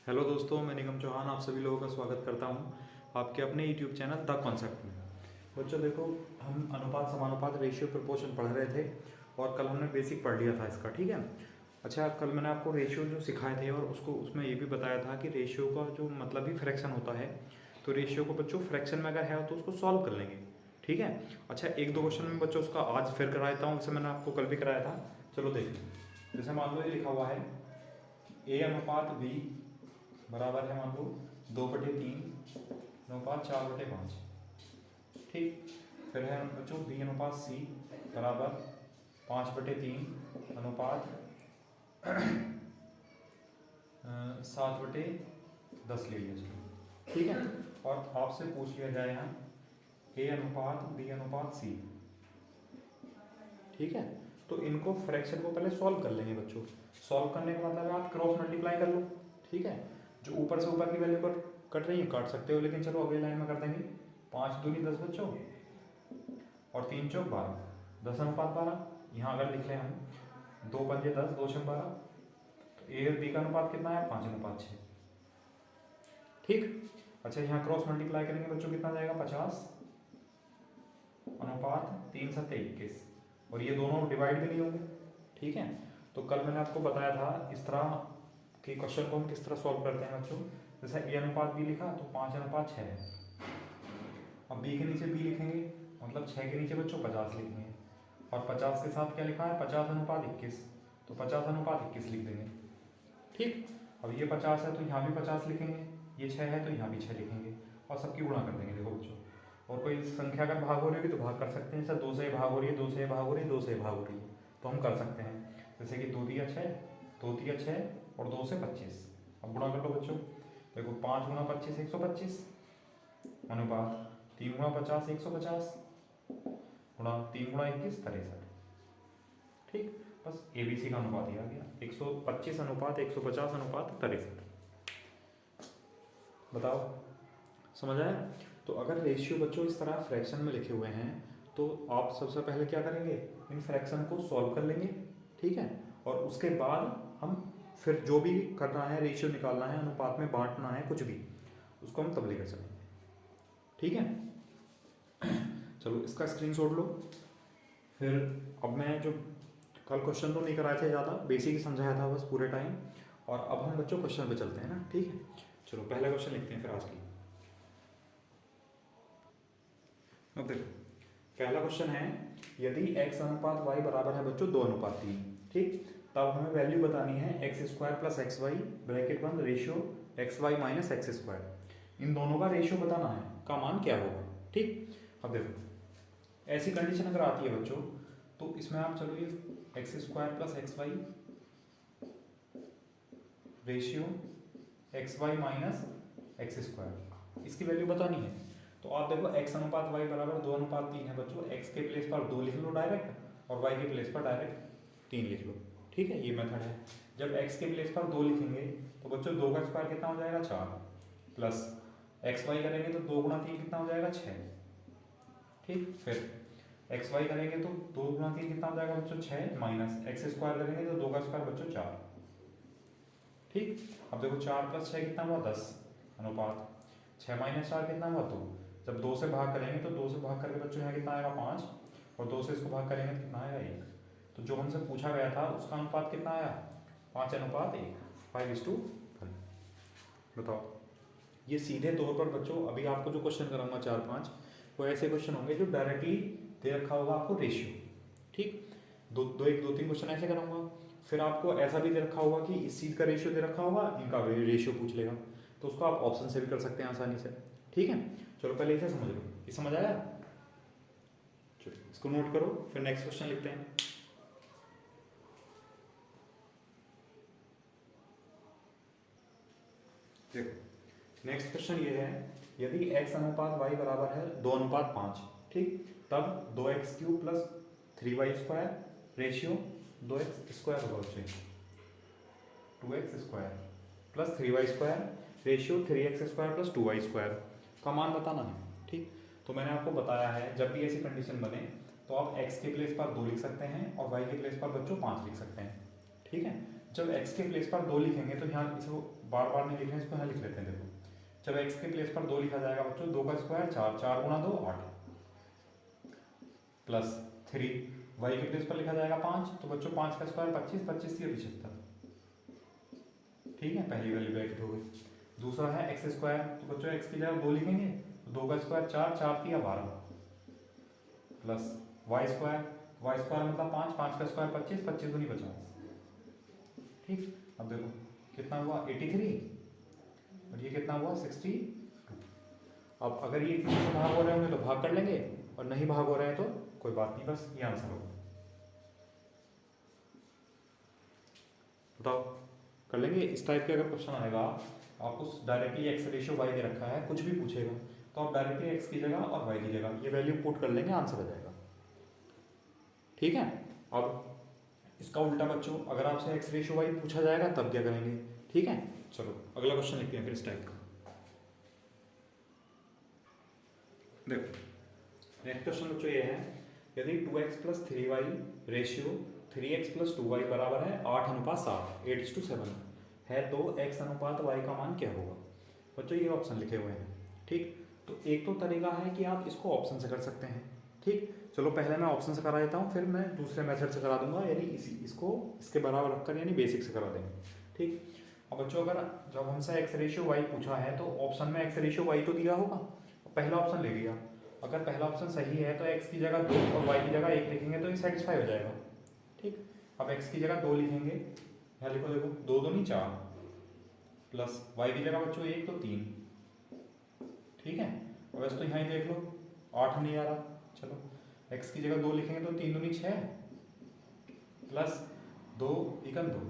Hello दोस्तों, मैं निगम चौहान आप सभी लोगों का स्वागत करता हूं आपके अपने यूट्यूब चैनल द कॉन्सेप्ट में। बच्चों देखो, हम अनुपात समानुपात रेशियो प्रपोर्शन पढ़ रहे थे और कल हमने बेसिक पढ़ लिया था इसका, ठीक है। अच्छा, कल मैंने आपको रेशियो जो सिखाए थे और उसको उसमें ये भी बताया था कि रेशियो का जो मतलब ही फ्रैक्शन होता है, तो रेशियो को बच्चों फ्रैक्शन में अगर है तो उसको सॉल्व कर लेंगे, ठीक है। अच्छा, एक दो क्वेश्चन में बच्चों उसका आज फिर कराता हूँ, जैसे मैंने आपको कल भी कराया था। चलो देखिए, जैसे मान लो ये लिखा हुआ है ए अनुपात बी बराबर है, मान लो 2/3 अनुपात 4/5, ठीक। फिर है बच्चों बी अनुपात सी बराबर 5/3 अनुपात 7/10 ले लिया चलो, ठीक है। और आपसे पूछ लिया जाए यहाँ ए अनुपात बी अनुपात सी, ठीक है। तो इनको फ्रैक्शन को पहले सॉल्व कर लेंगे बच्चों। सॉल्व करने का मतलब है आप क्रॉस मल्टीप्लाई कर लो, ठीक है। जो ऊपर से ऊपर की वैल्यू पर कट रही है काट सकते हो, लेकिन चलो अगली लाइन में कर देंगे। 5 दूनी 10 बच्चों और 3 चौक 12, 10 अनुपात 12। यहाँ अगर लिख लें हम 2 पंजे 10, 2 छक 12, तो ए और बी का अनुपात कितना है? 5:6, ठीक। अच्छा, यहाँ क्रॉस मल्टीप्लाई करेंगे बच्चों, कितना जाएगा? 50 अनुपात 3 7 21, और ये दोनों डिवाइड भी नहीं होंगे, ठीक है। तो कल मैंने आपको बताया था इस तरह के क्वेश्चन को हम किस तरह सॉल्व करते हैं बच्चों। जैसे ए अनुपात बी लिखा तो 5:6 है। अब बी के नीचे बी लिखेंगे, मतलब 6 के नीचे बच्चों 50 लिखेंगे, और 50 के साथ क्या लिखा है? 50:21, तो 50:21 लिख देंगे, ठीक। अब ये 50 है तो यहाँ भी 50 लिखेंगे, ये 6 है तो यहाँ भी 6 लिखेंगे, और सबकी गुणा कर देंगे। देखो बच्चों, और कोई संख्या का भाग हो रही होगी तो भाग कर सकते हैं। जैसे 2 से भाग हो रही है, 2 से भाग हो रही है, 2 से भाग हो रही है, तो हम कर सकते हैं। जैसे कि 2 दिया 6, 2 दिया 6 और 2 से 25। अब गुणा कर लो बच्चों, देखो 5 गुणा 25 125 अनुपात 3 गुणा 50 150 गुणा 3 गुणा 21 63, ठीक। बस एबीसी का अनुपात ही आ गया 125 अनुपात 150 अनुपात 63। बताओ, समझ आया? तो अगर रेशियो बच्चों इस तरह फ्रैक्शन में लिखे हुए हैं तो आप सबसे पहले क्या करेंगे? इन फ्रैक्शन को सॉल्व कर लेंगे, ठीक है। और उसके बाद हम फिर जो भी करना है, रेशियो निकालना है, अनुपात में बांटना है, कुछ भी, उसको हम तब लेकर चलेंगे, ठीक है। चलो इसका स्क्रीनशॉट लो। फिर अब मैं जो कल क्वेश्चन तो नहीं कराए थे, ज़्यादा बेसिक ही समझाया था बस पूरे टाइम, और अब हम बच्चों क्वेश्चन पे चलते हैं ना, ठीक है। चलो पहला क्वेश्चन लिखते हैं फिर आज की। अब देखो, पहला क्वेश्चन है, यदि x अनुपात y बराबर है बच्चों 2:3, ठीक। तब हमें वैल्यू बतानी है x² plus x y bracket बंद रेशियो xy माइनस x²। इन दोनों का रेशियो बताना है, का मान क्या होगा, ठीक। अब देखो, ऐसी कंडीशन अगर आती है बच्चों तो इसमें आप चलो ये x² plus x y ratio xy minus x², इसकी वैल्यू बतानी है। तो आप देखो x अनुपात y बराबर 2:3 है बच्चों। x के प्लेस पर 2 लिख लो डायरेक्ट, और y के प्लेस पर डायरेक्ट 3 लिख लो, ठीक है। ये मेथड है। जब x के प्लेस पर 2 लिखेंगे तो बच्चों 2 का स्क्वायर कितना हो जाएगा? 4, प्लस एक्स वाई करेंगे तो 2 गुणा 3 कितना हो जाएगा? 6, ठीक। फिर एक्स वाई करेंगे तो 2 गुणा 3 कितना हो जाएगा बच्चों? 6, माइनस x² करेंगे तो 2 का स्क्वायर बच्चों 4, ठीक। अब देखो 4 प्लस 6 कितना हुआ? 10 अनुपात 6 माइनस 4 कितना हुआ? 2। जब 2 से भाग करेंगे तो 2 से भाग करके बच्चों यहाँ कितना आएगा? 5, और 2 से इसको भाग करेंगे तो कितना आएगा? 1। तो जो हमसे पूछा गया था उसका अनुपात कितना आया? 5:1, 5:1। बताओ, ये सीधे तौर पर बच्चों अभी आपको जो क्वेश्चन कराऊंगा 4-5, वो ऐसे क्वेश्चन होंगे जो डायरेक्टली दे रखा होगा आपको रेशियो, ठीक। दो दो एक दो तीन क्वेश्चन ऐसे कराऊंगा। फिर आपको ऐसा भी दे रखा होगा कि इस चीज़ का रेशियो दे रखा होगा, इनका रेशियो पूछ लेगा, तो उसको आप ऑप्शन से भी कर सकते हैं आसानी से, ठीक है। चलो पहले इसे समझ लो, ये समझ आया? चलो इसको नोट करो, फिर नेक्स्ट क्वेश्चन लिखते हैं। देखो नेक्स्ट क्वेश्चन ये है, यदि x अनुपात y बराबर है 2:5, ठीक। तब 2x³ plus 3y² ratio 2x² होगा बच्चे, 2x² plus 3y² ratio 3x² plus 2y² का मान बताना है, ठीक। तो मैंने आपको बताया है जब भी ऐसी कंडीशन बने तो आप x के प्लेस पर 2 लिख सकते हैं और y के प्लेस पर बच्चों 5 लिख सकते हैं, ठीक है। जब x के प्लेस पर 2 लिखेंगे तो यहाँ इसको बार बार नहीं लिख रहे हैं, इसको यहाँ लिख लेते हैं। देखो जब x के प्लेस पर 2 लिखा जाएगा बच्चों, 2 का स्क्वायर 4, 4 गुणा 2 8, प्लस 3 y के प्लेस पर लिखा जाएगा 5, तो बच्चों 5 का स्क्वायर 25, 25 3 75। ठीक है, पहली वाली ब्रैकेट हो गई। दूसरा है एक्स स्क्वायर, तो बच्चों x की जगह 2 लिखेंगे, तो 2 का स्क्वायर 4, 4 3 12, प्लस y स्क्वायर मतलब 5, 5 का स्क्वायर 25, 25 दूनी 50। ठीक, अब देखो कितना हुआ 83 और ये कितना हुआ 62। अब अगर ये किसी से भाग हो रहे होंगे तो भाग कर लेंगे, और नहीं भाग हो रहे हैं तो कोई बात नहीं, बस ये आंसर होगा। बताओ कर लेंगे। इस टाइप के अगर क्वेश्चन आएगा, आपको directly x ratio why they रखा है, कुछ भी पूछेगा तो आप डायरेक्टली एक्स की जगह और वाई की जगह ये वैल्यू पुट कर लेंगे, आंसर आ जाएगा। ठीक है, अब इसका उल्टा बच्चों, अगर आपसे एक्स रेशियो वाई पूछा जाएगा तब क्या करेंगे। ठीक है, चलो अगला क्वेश्चन लिखते हैं फिर इस टाइप का। देखो नेक्स्ट क्वेश्चन बच्चों ये है, यदि 2x + 3y ratio 3x + 2y बराबर है 8:7 8:7 है, तो x अनुपात y का मान क्या होगा। बच्चों ये ऑप्शन लिखे हुए हैं। ठीक, तो एक तो तरीका है कि आप इसको ऑप्शन से कर सकते हैं। ठीक, चलो पहले मैं ऑप्शन से करा देता हूँ, फिर मैं दूसरे मेथड से करा दूंगा, यानी इसको इसके बराबर रखकर यानी बेसिक से करा देंगे। ठीक, अब बच्चों अगर जब हमसे एक्स रेशियो वाई पूछा है तो ऑप्शन में एक्स रेशियो वाई तो दिया होगा, पहला ऑप्शन ले लिया। अगर पहला ऑप्शन सही है तो x की जगह 2 और y की जगह 1 लिखेंगे तो ये सेटिस्फाई हो जाएगा। ठीक, अब x की जगह 2 लिखेंगे, यहाँ लिखो, देखो 2 दूनी 4, प्लस y की जगह बच्चों 1 तो 3। ठीक है, और वैसे तो यहाँ ही देख लो 8 नहीं आ रहा, चलो x की जगह 2 लिखेंगे तो 3 दूनी 6, प्लस 2 1 2,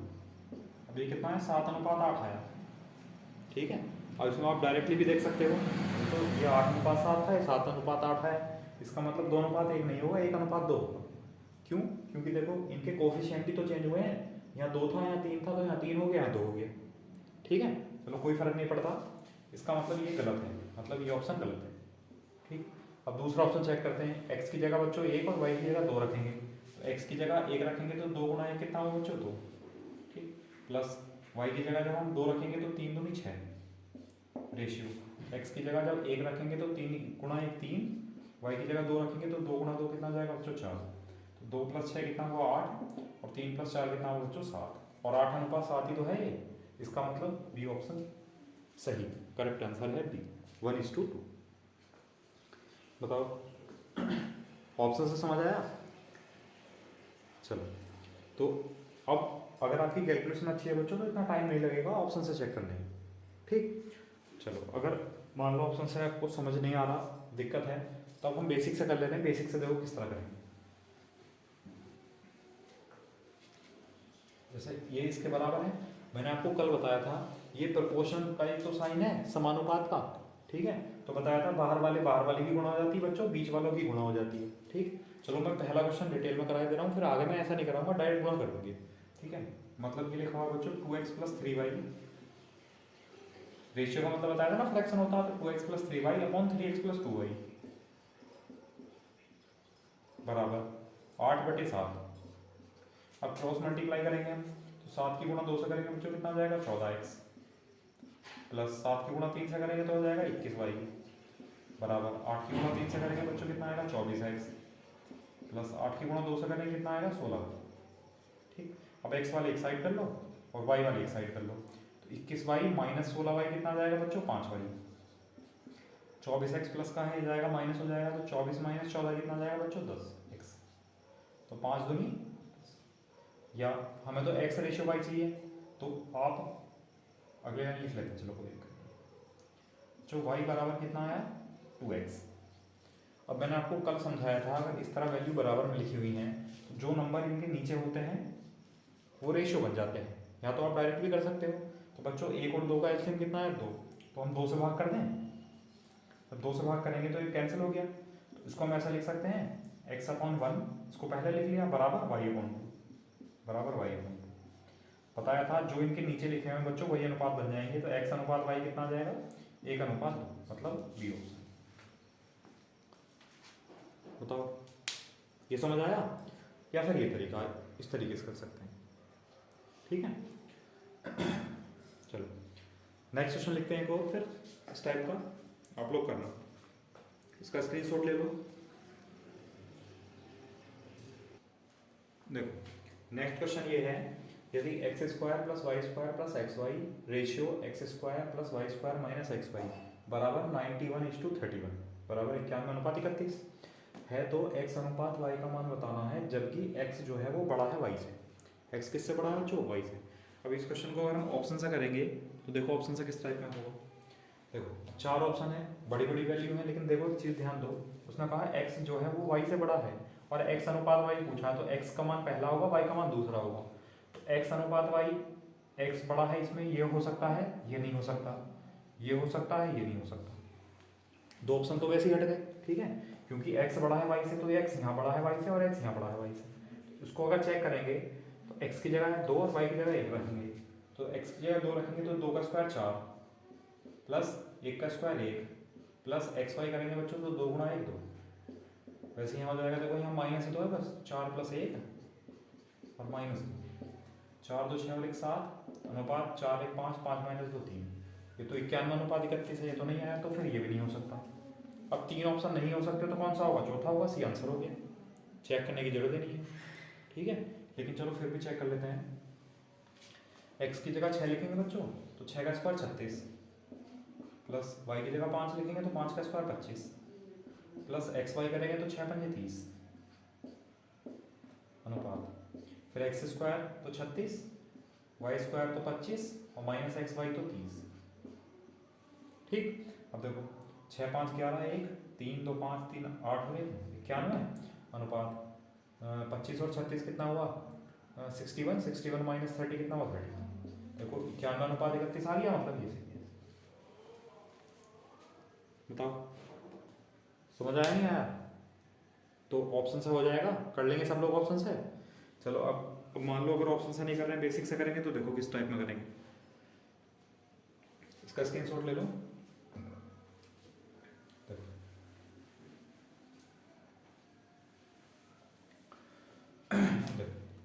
अब ये कितना है 7:8 आया। ठीक है, और इसमें आप डायरेक्टली भी देख सकते हो, तो ये 8:7 है, 7:8 है, इसका मतलब 2:1 नहीं होगा, 1:2 होगा। क्यों? क्योंकि देखो इनके कोफिशिएंट ही तो चेंज हुए हैं, यहाँ 2 था यहाँ 3 था, तो यहाँ 3 हो गया यहाँ 2 हो गया। ठीक है, चलो कोई फर्क नहीं पड़ता, इसका मतलब ये गलत है, मतलब ये ऑप्शन गलत है। ठीक, अब दूसरा ऑप्शन चेक करते हैं। एक्स की जगह बच्चों 1 और वाई की जगह 2 रखेंगे, तो एक्स की जगह 1 रखेंगे तो 2 गुणा 1 कितना होगा बच्चों 2। ठीक, प्लस वाई की जगह जब हम 2 रखेंगे तो 3 दूनी 6 रेशियो, x की जगह जब 1 रखेंगे तो 3 गुणा 1 3, y की जगह 2 रखेंगे तो 2 गुणा 2 कितना जाएगा बच्चों 4, तो 2 + 6 कितना हुआ 8, और 3 + 4 कितना हुआ बच्चों 7, और 8:7 ही तो है ये, इसका मतलब बी ऑप्शन सही, करेक्ट आंसर है बी 1:2। बताओ ऑप्शन से समझ आया। चलो तो अब अगर आपकी कैलकुलेशन अच्छी है बच्चों तो इतना टाइम नहीं लगेगा ऑप्शन से चेक करने में। ठीक, चलो अगर मान लो ऑप्शन से आपको समझ नहीं आ रहा, दिक्कत है, तो अब हम बेसिक से कर लेते हैं। बेसिक से देखो किस तरह करेंगे। जैसे ये इसके बराबर है, मैंने आपको कल बताया था ये प्रपोर्शन का एक तो साइन है समानुपात का। ठीक है, तो बताया था बाहर वाले की गुणा हो जाती है बच्चों, बीच वालों की गुणा हो जाती है। ठीक, चलो मैं पहला क्वेश्चन डिटेल में करा दे रहा हूँ, फिर आगे मैं ऐसा नहीं कराऊंगा, डायरेक्ट गुणा कर दूंगी। ठीक है, मतलब ये लिखा हुआ बच्चों 2x + 3y, रेशियो का मतलब बताया था ना फ्रैक्शन होता है, तो 2x + 3y upon 3x + 2y बराबर 8/7। अब क्रॉस मल्टीप्लाई करेंगे हम, तो 7 की गुणा 2 से करेंगे बच्चों कितना हो जाएगा 14x, प्लस 7 की गुणा 3 से करेंगे तो हो जाएगा 21y बराबर 8 की गुणा 3 से करेंगे बच्चों कितना आएगा 24x, प्लस 8 की गुणा 2 से करेंगे कितना आएगा 16। ठीक, अब x वाले एक साइड कर लो और y वाले एक साइड कर लो, तो 21y - 16y कितना आ जाएगा बच्चों 5y, 24x प्लस का है जाएगा माइनस हो जाएगा, तो 24 - 14 कितना जाएगा बच्चों 10x, तो 5 दूनी, या हमें तो x रेशियो y चाहिए, तो आप अगले लाइन लिख लेते हैं। चलो कोई जो y बराबर कितना आया 2x। अब मैंने आपको कल समझाया था अगर इस तरह वैल्यू बराबर में लिखी हुई हैं तो जो नंबर इनके नीचे होते हैं वो रेशियो बन जाते हैं, या तो आप डायरेक्ट भी कर सकते हो। तो बच्चों 1 और 2 का एलसीएम कितना है 2, तो हम 2 से भाग कर दें, तो 2 से भाग करेंगे तो ये कैंसिल हो गया, तो इसको हम ऐसा लिख सकते हैं x/1, इसको पहले लिख लिया बराबर y/2 बताया था जो इनके नीचे लिखे हुए बच्चों वही अनुपात बन जाएंगे, तो x अनुपात y कितना आ जाएगा 1:2, मतलब बी ऑप्शन। बताओ ये समझ आया, या फिर ये तरीका इस तरीके से कर सकते हैं। ठीक है। चलो नेक्स्ट क्वेश्चन लिखते हैं एक और फिर इस टाइप का आप लोग करना, इसका स्क्रीनशॉट ले लो। देखो नेक्स्ट क्वेश्चन ये है, यदि x square plus y square plus x y ratio x square plus y square minus x y बराबर 91:31 बराबर 91:31 है, तो एक्स अनुपात वाई का मान बताना है, जबकि एक्स जो है वो बड़ा है वाई से। एक्स किससे बड़ा है? जो वाई से। अब इस क्वेश्चन को अगर हम ऑप्शन से करेंगे तो देखो ऑप्शन से किस टाइप में होगा। देखो 4 ऑप्शन है, बड़ी बड़ी वैल्यू है, लेकिन देखो एक चीज़ ध्यान दो, उसने कहा एक्स जो है वो वाई से बड़ा है और एक्स अनुपात वाई पूछा है, तो एक्स का मान पहला होगा, वाई का मान दूसरा होगा। तो एक्स अनुपात वाई, एक्स बड़ा है इसमें, ये हो सकता है, ये नहीं हो सकता, ये हो सकता है, ये नहीं हो सकता। 2 ऑप्शन तो वैसे ही हट गए, ठीक है, क्योंकि एक्स बड़ा है वाई से, तो एक्स यहाँ बड़ा है वाई से और एक्स यहाँ बड़ा है वाई से। इसको अगर चेक करेंगे तो एक्स की जगह 2 और वाई की जगह 1 रखेंगे, तो एक्स की जगह 2 रखेंगे तो 2 का स्क्वायर 4 प्लस 1 का स्क्वायर 1 प्लस एक्स वाई करेंगे बच्चों तो 2 गुणा 1 2। वैसे यहाँ हो जाएगा, देखो यहाँ माइनस ही तो है बस, 4 प्लस 1 और माइनस 2, 4 2 6 और 1 7 अनुपात 4 1 5 5 माइनस 2 3। ये तो 91:31 है, ये तो नहीं आया, तो फिर ये भी नहीं हो सकता। अब 3 ऑप्शन नहीं हो सकते तो कौन सा होगा? चौथा होगा, सी आंसर हो गया, चेक करने की जरूरत ही नहीं है, ठीक है। लेकिन चलो फिर भी चेक कर लेते हैं। एक्स की जगह 6 लिखेंगे बच्चों तो 6 का स्क्वायर 36 प्लस वाई की जगह 5 लिखेंगे तो 5 का स्क्वायर 25 प्लस एक्स वाई करेंगे तो 6 पंजे 30 अनुपात, फिर एक्स स्क्वायर तो 36, वाई स्क्वायर तो 25 और माइनस एक्स वाई तो 30, ठीक। अब देखो 6 5 11 1 3 2 5 3 8 और 1 91 अनुपात 25 और 36 कितना हुआ? 61 61 माइनस 30 कितना हुआ? 30। देखो 91:31 आ गया, मतलब ये बताओ समझ आया नहीं आया? तो ऑप्शन से हो जाएगा, कर लेंगे सब लोग ऑप्शन से। चलो अब मान लो अगर ऑप्शन से नहीं कर रहे हैं, बेसिक से करेंगे, तो देखो किस टाइप में करेंगे। इसका स्क्रीनशॉट ले लो।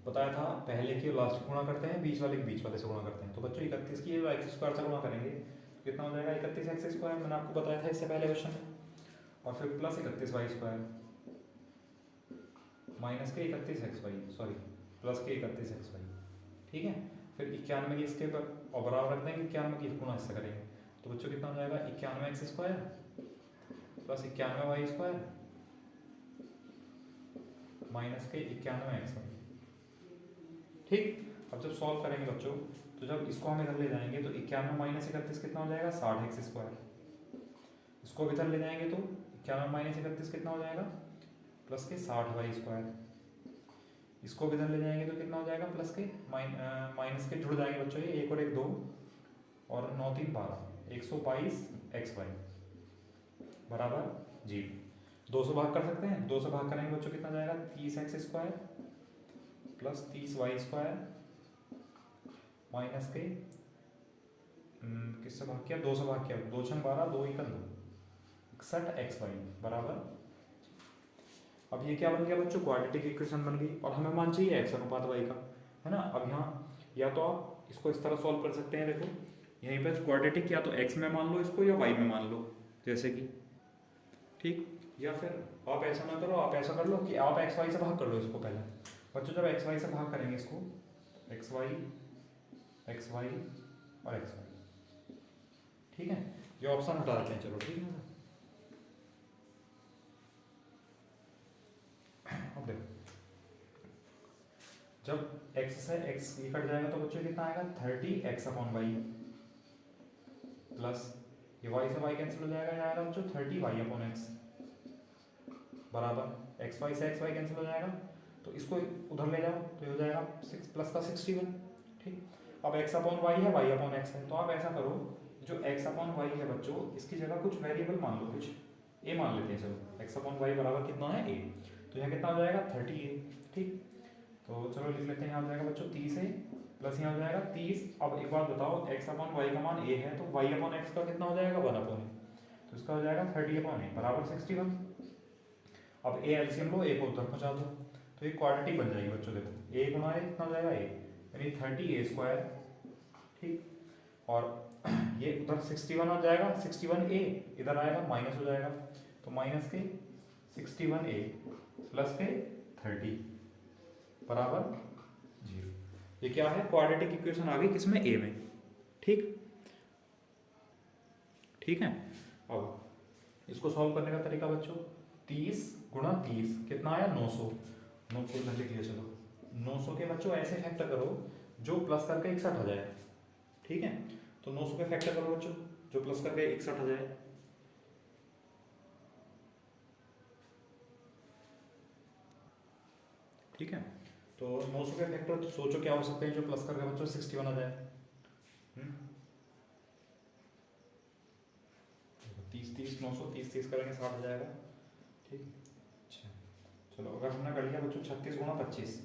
बताया था पहले की लास्ट गुणा करते हैं, बीच वाले के बीच वाले से गुणा करते हैं। तो बच्चों 31 की एक्स स्क्वायर से गुणा करेंगे, कितना हो जाएगा? 31 एक्स स्क्वायर, मैंने आपको बताया था इससे पहले क्वेश्चन में, और फिर प्लस 31 वाई स्क्वायर माइनस के 31 एक्स वाई, सॉरी प्लस के 31 एक्स वाई, ठीक है। फिर 91 की इसके पर और बराबर रख देंगे, 91 की गुणा इससे करेंगे, तो बच्चों कितना हो जाएगा? 91 x square plus 91 y square minus के 91 एक्स वाई, ठीक। अब जब सॉल्व करेंगे बच्चों, तो जब इसको हम इधर ले जाएंगे तो 91 माइनस 31 कितना हो जाएगा? 60 एक्स स्क्वायर। इसको भी इधर ले जाएंगे तो 91 माइनस 31 कितना हो जाएगा? प्लस के 60 वाई स्क्वायर। इसको भी इधर ले जाएंगे तो कितना हो जाएगा? प्लस के माइनस के जुड़ जाएंगे बच्चों, ये 1 और 1 2 और 9 3 12 122 एक्स वाई बराबर जी। 2 से भाग कर सकते हैं, 2 से भाग करेंगे बच्चों कितना जाएगा? 30 x square plus 30 y square minus के किससे भाग किया? 2 से भाग किया, 2 6 12 2 1 2 61 एक्स वाई बराबर। अब ये क्या बन गया बच्चों? क्वाड्रेटिक इक्वेशन बन गई, और हमें मान चाहिए एक्स अनुपात वाई का, है ना। अब यहाँ या तो आप इसको इस तरह सॉल्व कर सकते हैं, देखो यहीं पर क्वाड्रेटिक या तो एक्स में मान लो इसको या वाई में मान लो, जैसे कि, ठीक। या फिर आप ऐसा ना करो, आप ऐसा कर लो कि आप एक्स वाई से भाग कर लो इसको पहले बच्चों। जब एक्स वाई से भाग करेंगे इसको, एक्स वाई और एक्स वाई, ठीक है। ये ऑप्शन हटा देते हैं, चलो ठीक है। अब देखो जब x से x ये कट जाएगा तो बच्चों कितना आएगा? 30 x अपॉन वाई प्लस ये y से y कैंसिल हो जाएगा, आएगा बच्चों 30 y अपॉन x बराबर एक्स वाई से एक्स वाई कैंसिल हो जाएगा, तो इसको उधर ले जाओ तो ये हो जाएगा 6 प्लस का 61, ठीक। अब x अपॉन वाई है, y अपॉन x है, तो आप ऐसा करो जो x अपॉन वाई है बच्चों, इसकी जगह कुछ वेरिएबल मान लो, कुछ a मान लेते हैं। चलो x अपॉन वाई बराबर कितना है? a, तो यहाँ कितना हो जाएगा? 30a, ठीक। तो चलो लिख लेते हैं, यहाँ हो जाएगा बच्चों 30a प्लस यहाँ हो जाएगा 30। अब एक बात बताओ, x अपॉन वाई का मान a है, तो y अपॉन x का कितना हो जाएगा? 1 अपॉन a, तो इसका हो जाएगा 30 अपॉन a बराबर 61। अब a एलसीएम लो, a को उधर पहुँचा दो, तो ये क्वाड्रेटिक बन जाएगी बच्चों। देखो a गुना a कितना हो जाएगा? a यानी 30a², ठीक। और ये उधर 61 आ जाएगा, 61a इधर आएगा, माइनस हो जाएगा, तो माइनस के 61a प्लस के 30 बराबर 0। ये क्या है, क्वाड्रेटिक इक्वेशन आ गई किसमें, ए में, ठीक। ठीक है, अब इसको सॉल्व करने का तरीका बच्चों, 30 गुणा 30 कितना आया, 900। 900 इधर लिख लिया, चलो 900 के बच्चों ऐसे फैक्टर करो जो प्लस करके 61 आ जाए, ठीक है। तो 900 के फैक्टर करो बच्चों जो प्लस करके 61 आ जाए, ठीक है। तो 900 के फैक्टर तो सोचो क्या हो सकते हैं जो प्लस करके बच्चों 61 आ जाए। 30 30 900 30 30 करेंगे 60 आ जाएगा, ठीक। अच्छा चलो, अगर हमने कर लिया बच्चों 36 गुणा 25,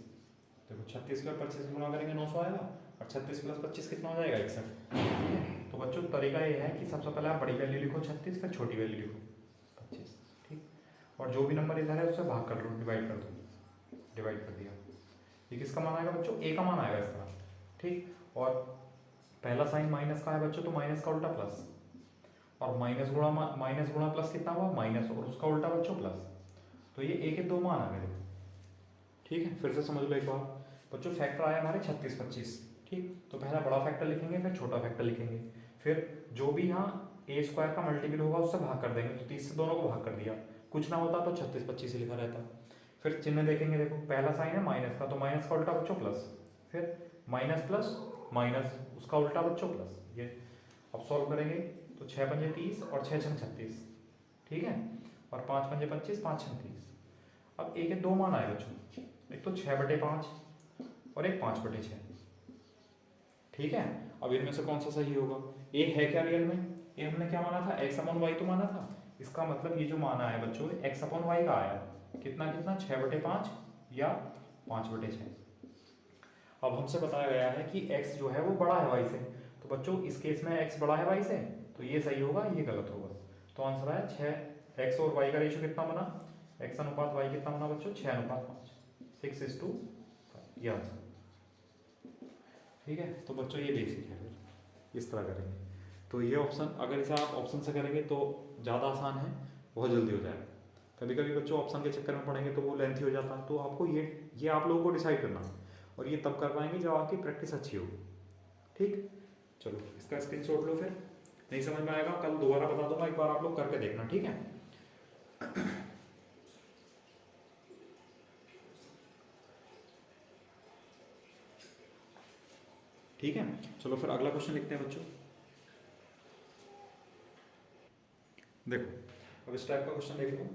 देखो 36 का 25 गुणा करेंगे 900 आएगा, और 36 प्लस 25 कितना हो जाएगा, 61, ठीक है। तो बच्चों तरीका ये है कि सबसे पहले आप बड़ी वैल्यू लिखो 36, फिर छोटी वैल्यू लिखो 25, ठीक। और जो भी नंबर इधर है उससे भाग कर लो, डिवाइड कर दो, डिवाइड कर दिया। ये किसका मान आएगा बच्चों, ए का मान आएगा इसका, ठीक। और पहला साइन माइनस का है बच्चों, तो माइनस का उल्टा प्लस, और माइनस गुणा प्लस कितना हुआ, माइनस, और उसका उल्टा बच्चों प्लस। तो ये ए के दो मान आ गए, ठीक है। फिर से समझ लो एक बार बच्चों, फैक्टर आया हमारे 36 25, ठीक। तो पहला बड़ा फैक्टर लिखेंगे, फिर छोटा फैक्टर लिखेंगे, फिर जो भी यहाँ a² का मल्टीपल होगा उससे भाग कर देंगे, तो 30 से दोनों को भाग कर दिया, कुछ ना होता तो 36 25 लिखा रहता। फिर चिन्ह देखेंगे, देखो पहला साइन है माइनस का, तो माइनस का उल्टा बच्चों प्लस, फिर माइनस प्लस माइनस, उसका उल्टा बच्चों प्लस। ये अब सॉल्व करेंगे तो 6 पंजे 30 और 6 छंग 36, ठीक है। और 5 पंजे 25, 5 छंग 30। अब ए के दो मान आए बच्चों, एक तो 6/5 और एक 5/6, ठीक है। अब इनमें से कौन सा सही होगा, ए है क्या रियल में, ए हमने क्या माना था, x/y तो माना था, इसका मतलब ये जो माना है बच्चों x/y का आया, कितना कितना, 6/5 या 5/6। अब हमसे बताया गया है कि x जो है वो बड़ा है y से, तो बच्चों इस केस में x बड़ा है y से, तो ये सही होगा, ये गलत होगा। तो आंसर है 6, x और y का रेशियो कितना बना, x अनुपात y कितना बना बच्चों, 6:5, 6:5, ये आंसर, ठीक है। तो बच्चों ये बेसिक है, फिर इस तरह करेंगे। तो ये ऑप्शन, अगर इसे आप ऑप्शन से करेंगे तो ज़्यादा आसान है, बहुत जल्दी हो जाएगा। कभी कभी बच्चों ऑप्शन के चक्कर में पढ़ेंगे तो वो लेंथी हो जाता है, तो आपको ये आप लोगों को डिसाइड करना, और ये तब कर पाएंगे जब आपकी प्रैक्टिस अच्छी होगी, ठीक। चलो इसका स्क्रीनशॉट लो, फिर नहीं समझ में आएगा कल दोबारा बता दूंगा, एक बार आप लोग करके देखना, ठीक है। ठीक है, चलो फिर अगला क्वेश्चन लिखते हैं बच्चों। देखो अब इस टाइप का क्वेश्चन देख लो,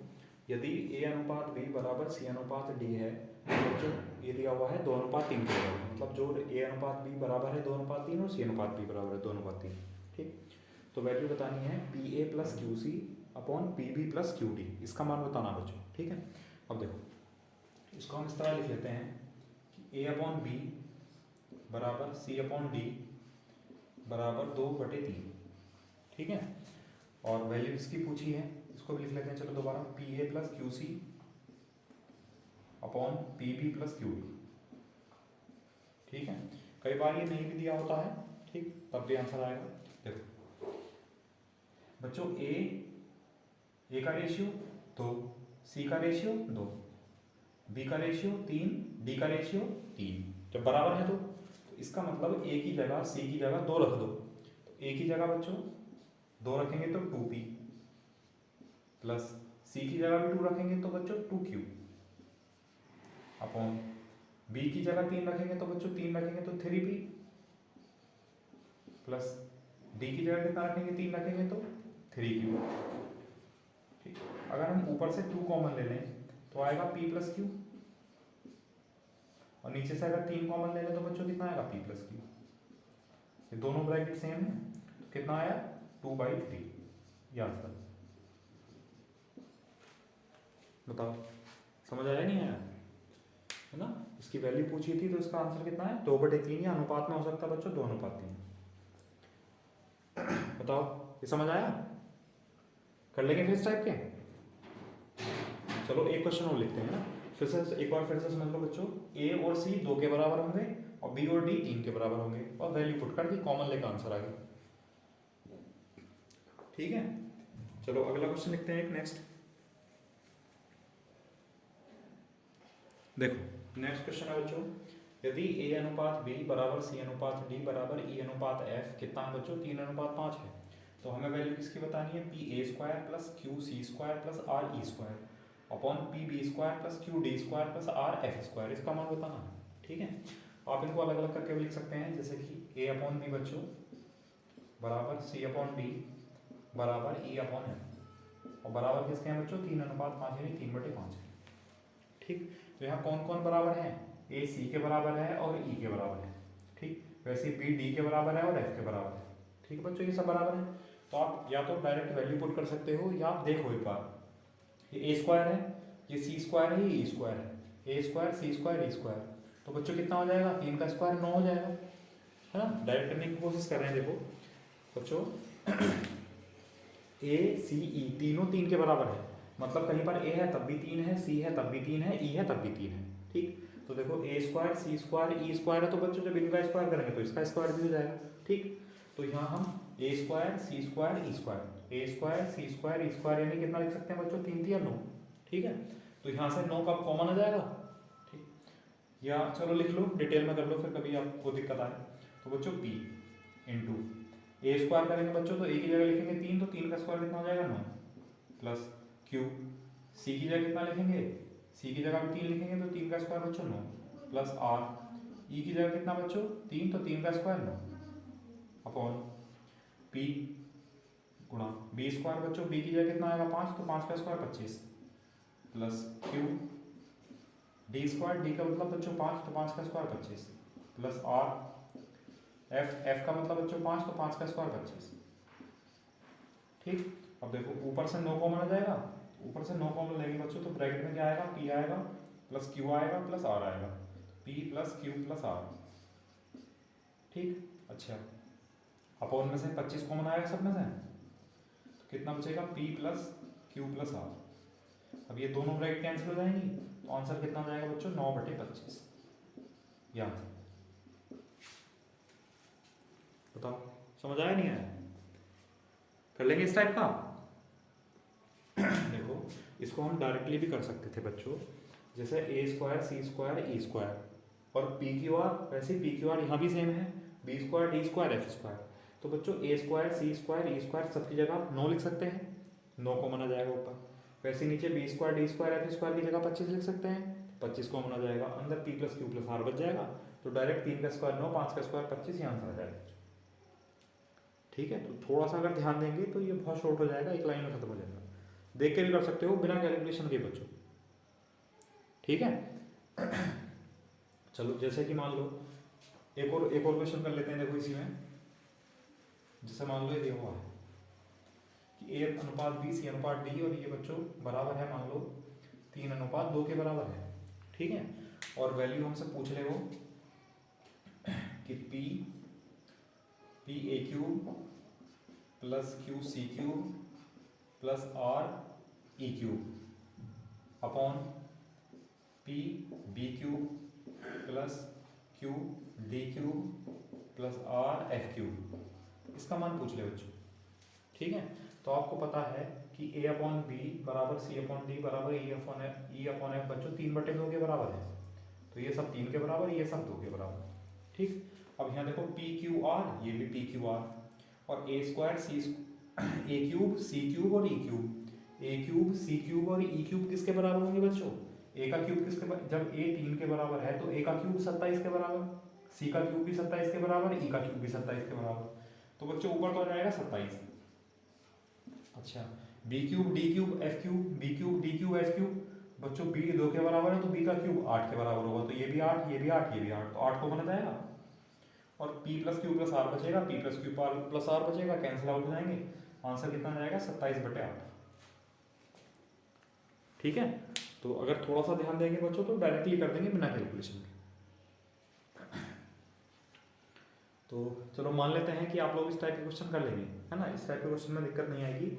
यदि a अनुपात b बराबर c अनुपात d है, तो बच्चों ये दिया हुआ है 2:3 के बराबर, मतलब जो a अनुपात b बराबर है 2:3 और c अनुपात b बराबर है 2:3, ठीक। तो वैल्यू बतानी है pa plus qc upon pb plus qd, इसका मान बताना बच्चों, ठीक है। अब देखो इसको हम इस तरह लिख लेते हैं कि a/b बराबर c/d बराबर 2/3, ठीक है। और वैल्यू इसकी पूछी है, इसको भी लिख लेते हैं, चलो दोबारा, pa plus qc upon pb plus qd, ठीक है। कई बार ये नहीं भी दिया होता है, ठीक, तब भी आंसर आएगा। देखो बच्चों a का रेशियो 2, c का रेशियो 2, b का रेशियो 3, d का रेशियो 3, जब बराबर है तो इसका मतलब a की जगह c की जगह 2 रख दो, तो a की जगह बच्चों 2 रखेंगे तो 2p, प्लस c की जगह भी 2 रखेंगे तो बच्चों 2q, अपॉन b की जगह 3 रखेंगे तो बच्चों 3 रखेंगे तो 3p, प्लस d की जगह कितना रखेंगे, 3 रखेंगे तो 3q, ठीक। अगर हम ऊपर से 2 कॉमन ले लें तो आएगा p प्लस q, और नीचे से अगर 3 कॉमन ले लें तो बच्चों कितना आएगा p प्लस q, ये दोनों ब्रैकेट सेम है, तो कितना आया 2/3, ये आंसर। बताओ समझ आया नहीं आया, है ना। इसकी वैल्यू पूछी थी तो इसका आंसर कितना है 2/3, या अनुपात में हो सकता है बच्चों 2:3। बताओ ये समझ आया, कर लेंगे फिर इस टाइप के। चलो एक क्वेश्चन और लिखते हैं ना, फिर से एक बार फिर से समझ लो बच्चों, a और c 2 के बराबर होंगे और बी और डी 3 के बराबर होंगे और वैल्यू पुट कर दी, कॉमन लेकर आंसर आ गया। ठीक है, चलो अगला क्वेश्चन लिखते हैं एक नेक्स्ट। देखो नेक्स्ट क्वेश्चन है बच्चों, यदि ए अनुपात बी बराबर सी अनुपात डी बराबर ई अनुपात एफ कितना है बच्चों, 3:5 है, तो हमें वैल्यू किसकी बतानी है, P A square plus Q C square plus R E square upon P B square plus Q D square plus R F square, इसका मान बताना है। ठीक है, आप इनको अलग अलग करके भी लिख सकते हैं, जैसे कि ए अपॉन बी बच्चों बराबर सी अपॉन डी बराबर ई अपॉन एफ, और बराबर किसके हैं बच्चों, 3:5 यानी 3/5 है। ठीक, तो यहाँ कौन कौन बराबर है, ए सी के बराबर है और ई के बराबर है। ठीक, वैसे बी डी के बराबर है और एफ के बराबर है। ठीक है बच्चों, ये सब बराबर है, तो आप या तो डायरेक्ट वैल्यू पुट कर सकते हो या आप देखो एक बार, ये ए स्क्वायर है, ये सी स्क्वायर है, ये ई स्क्वायर है, ए square C square E square, तो बच्चों कितना हो जाएगा, 3 का स्क्वायर 9 हो जाएगा, है ना। डायरेक्ट करने की कोशिश कर रहे हैं। देखो बच्चों ए सी ई तीनों 3 के बराबर है, मतलब कहीं पर ए है तब भी 3 है, सी है तब भी 3 है, ई है तब भी 3 है। ठीक, तो देखो ए square C square E square है, तो बच्चों जब इनका स्क्वायर करेंगे तो इसका स्क्वायर भी हो जाएगा। ठीक, तो यहाँ हम ए square C square E square, ए square C square E square यानी कितना लिख सकते हैं बच्चों, 3 या 9। ठीक है, तो यहाँ से 9 का कॉमन आ जाएगा। ठीक, या चलो लिख लो, डिटेल में कर लो फिर कभी आपको दिक्कत आए। तो बच्चों पी इंटू ए स्क्वायर करेंगे बच्चों, तो ए की जगह लिखेंगे 3, तो 3 का स्क्वायर कितना हो जाएगा 9, प्लस क्यू सी की जगह कितना लिखेंगे, सी की जगह भी 3 लिखेंगे, तो 3 का स्क्वायर बच्चों 9, प्लस आर ई की जगह कितना बच्चों 3, तो 3 का स्क्वायर 9 अपॉन पी गुणा बी स्क्वायर बच्चों, बी की जगह कितना आएगा 5, तो 5 का square 25, plus Q D square, D का मतलब बच्चों 5, तो 5 का स्क्वायर 25, प्लस आर एफ का मतलब बच्चों 5, तो 5 का स्क्वायर 25। ठीक, अब देखो ऊपर से 9 कॉमन आ जाएगा, ऊपर से 9 कॉमन लेंगे बच्चों, तो ब्रैकेट में क्या आएगा, पी आएगा प्लस क्यू आएगा प्लस आर आएगा, P plus Q plus R. ठीक, अच्छा अपॉन में से 25 कॉमन आएगा सब में से, तो कितना बचेगा, P plus Q plus R. अब ये दोनों ब्रैकेट कैंसिल हो जाएंगी, तो आंसर कितना हो जाएगा बच्चों, 9/25। ये आंसर बताओ, समझ आया नहीं आया, कर लेंगे इस टाइप का। देखो इसको हम डायरेक्टली भी कर सकते थे बच्चों, जैसे A square C square E square और पी क्यू आर, वैसे पी क्यू आर यहाँ भी सेम है, B square D square F square, तो बच्चों A square C square E square सबकी जगह 9 लिख सकते हैं, 9 कॉमन आ जाएगा ऊपर। वैसे नीचे B square D square F square की जगह 25 लिख सकते हैं, 25 कॉमन आ जाएगा, अंदर P plus Q plus R बच जाएगा, तो डायरेक्ट 3 का स्क्वायर 9, 5 का स्क्वायर 25, ये आंसर आ जाएगा। ठीक है, तो थोड़ा सा अगर ध्यान देंगे तो ये बहुत शॉर्ट हो जाएगा, एक लाइन में खत्म हो जाएगा। देख के भी कर सकते हो बिना कैलकुलेशन के बच्चों। ठीक है चलो जैसे कि मान लो एक और क्वेश्चन कर लेते हैं। देखो इसी में जैसे मान लो ये हुआ है कि ए अनुपात बी सी अनुपात डी, और ये बच्चों बराबर है मान लो 3:2 के बराबर है। ठीक है, और वैल्यू हमसे पूछ रहे हो कि P A cube plus Q C cube plus R E cube upon P B cube plus Q D cube plus R F cube, इसका मान पूछ ले बच्चों। ठीक है, तो आपको पता है कि ए अपॉन बी बराबर सी अपॉन डी बराबर ई अपॉन एफ बच्चों 3/2 के बराबर है, तो ये सब 3 के बराबर, ये सब 2 के बराबर। ठीक, अब यहाँ देखो पी क्यू आर, ये भी पी क्यू आर, और ए स्क्वायर सी ए क्यूब सी क्यूब और ई क्यूब, ए क्यूब सी क्यूब और ई क्यूब किसके बराबर होंगे बच्चों, ए का क्यूब किसके जब ए 3 के बराबर है तो ए का क्यूब 27 के बराबर, सी का क्यूब भी 27 के बराबर, ई का क्यूब भी 27 के बराबर, तो बच्चों ऊपर तो आ जाएगा 27। अच्छा B cube D cube F cube, B cube D cube F cube, बच्चों बी 2 के बराबर है तो बी का क्यूब 8 के बराबर होगा, तो ये भी 8 ये भी 8 ये भी 8, तो 8 को बना जाएगा, और p plus Q plus R बचेगा, p plus Q plus R बचेगा, कैंसिल आउट हो जाएंगे, आंसर कितना जाएगा 27/8। ठीक है, तो अगर थोड़ा सा ध्यान देंगे बच्चों तो डायरेक्टली कर देंगे बिना कैलकुलेशन के। तो चलो मान लेते हैं कि आप लोग इस टाइप के क्वेश्चन कर लेंगे, है ना, इस टाइप के क्वेश्चन में दिक्कत नहीं आएगी।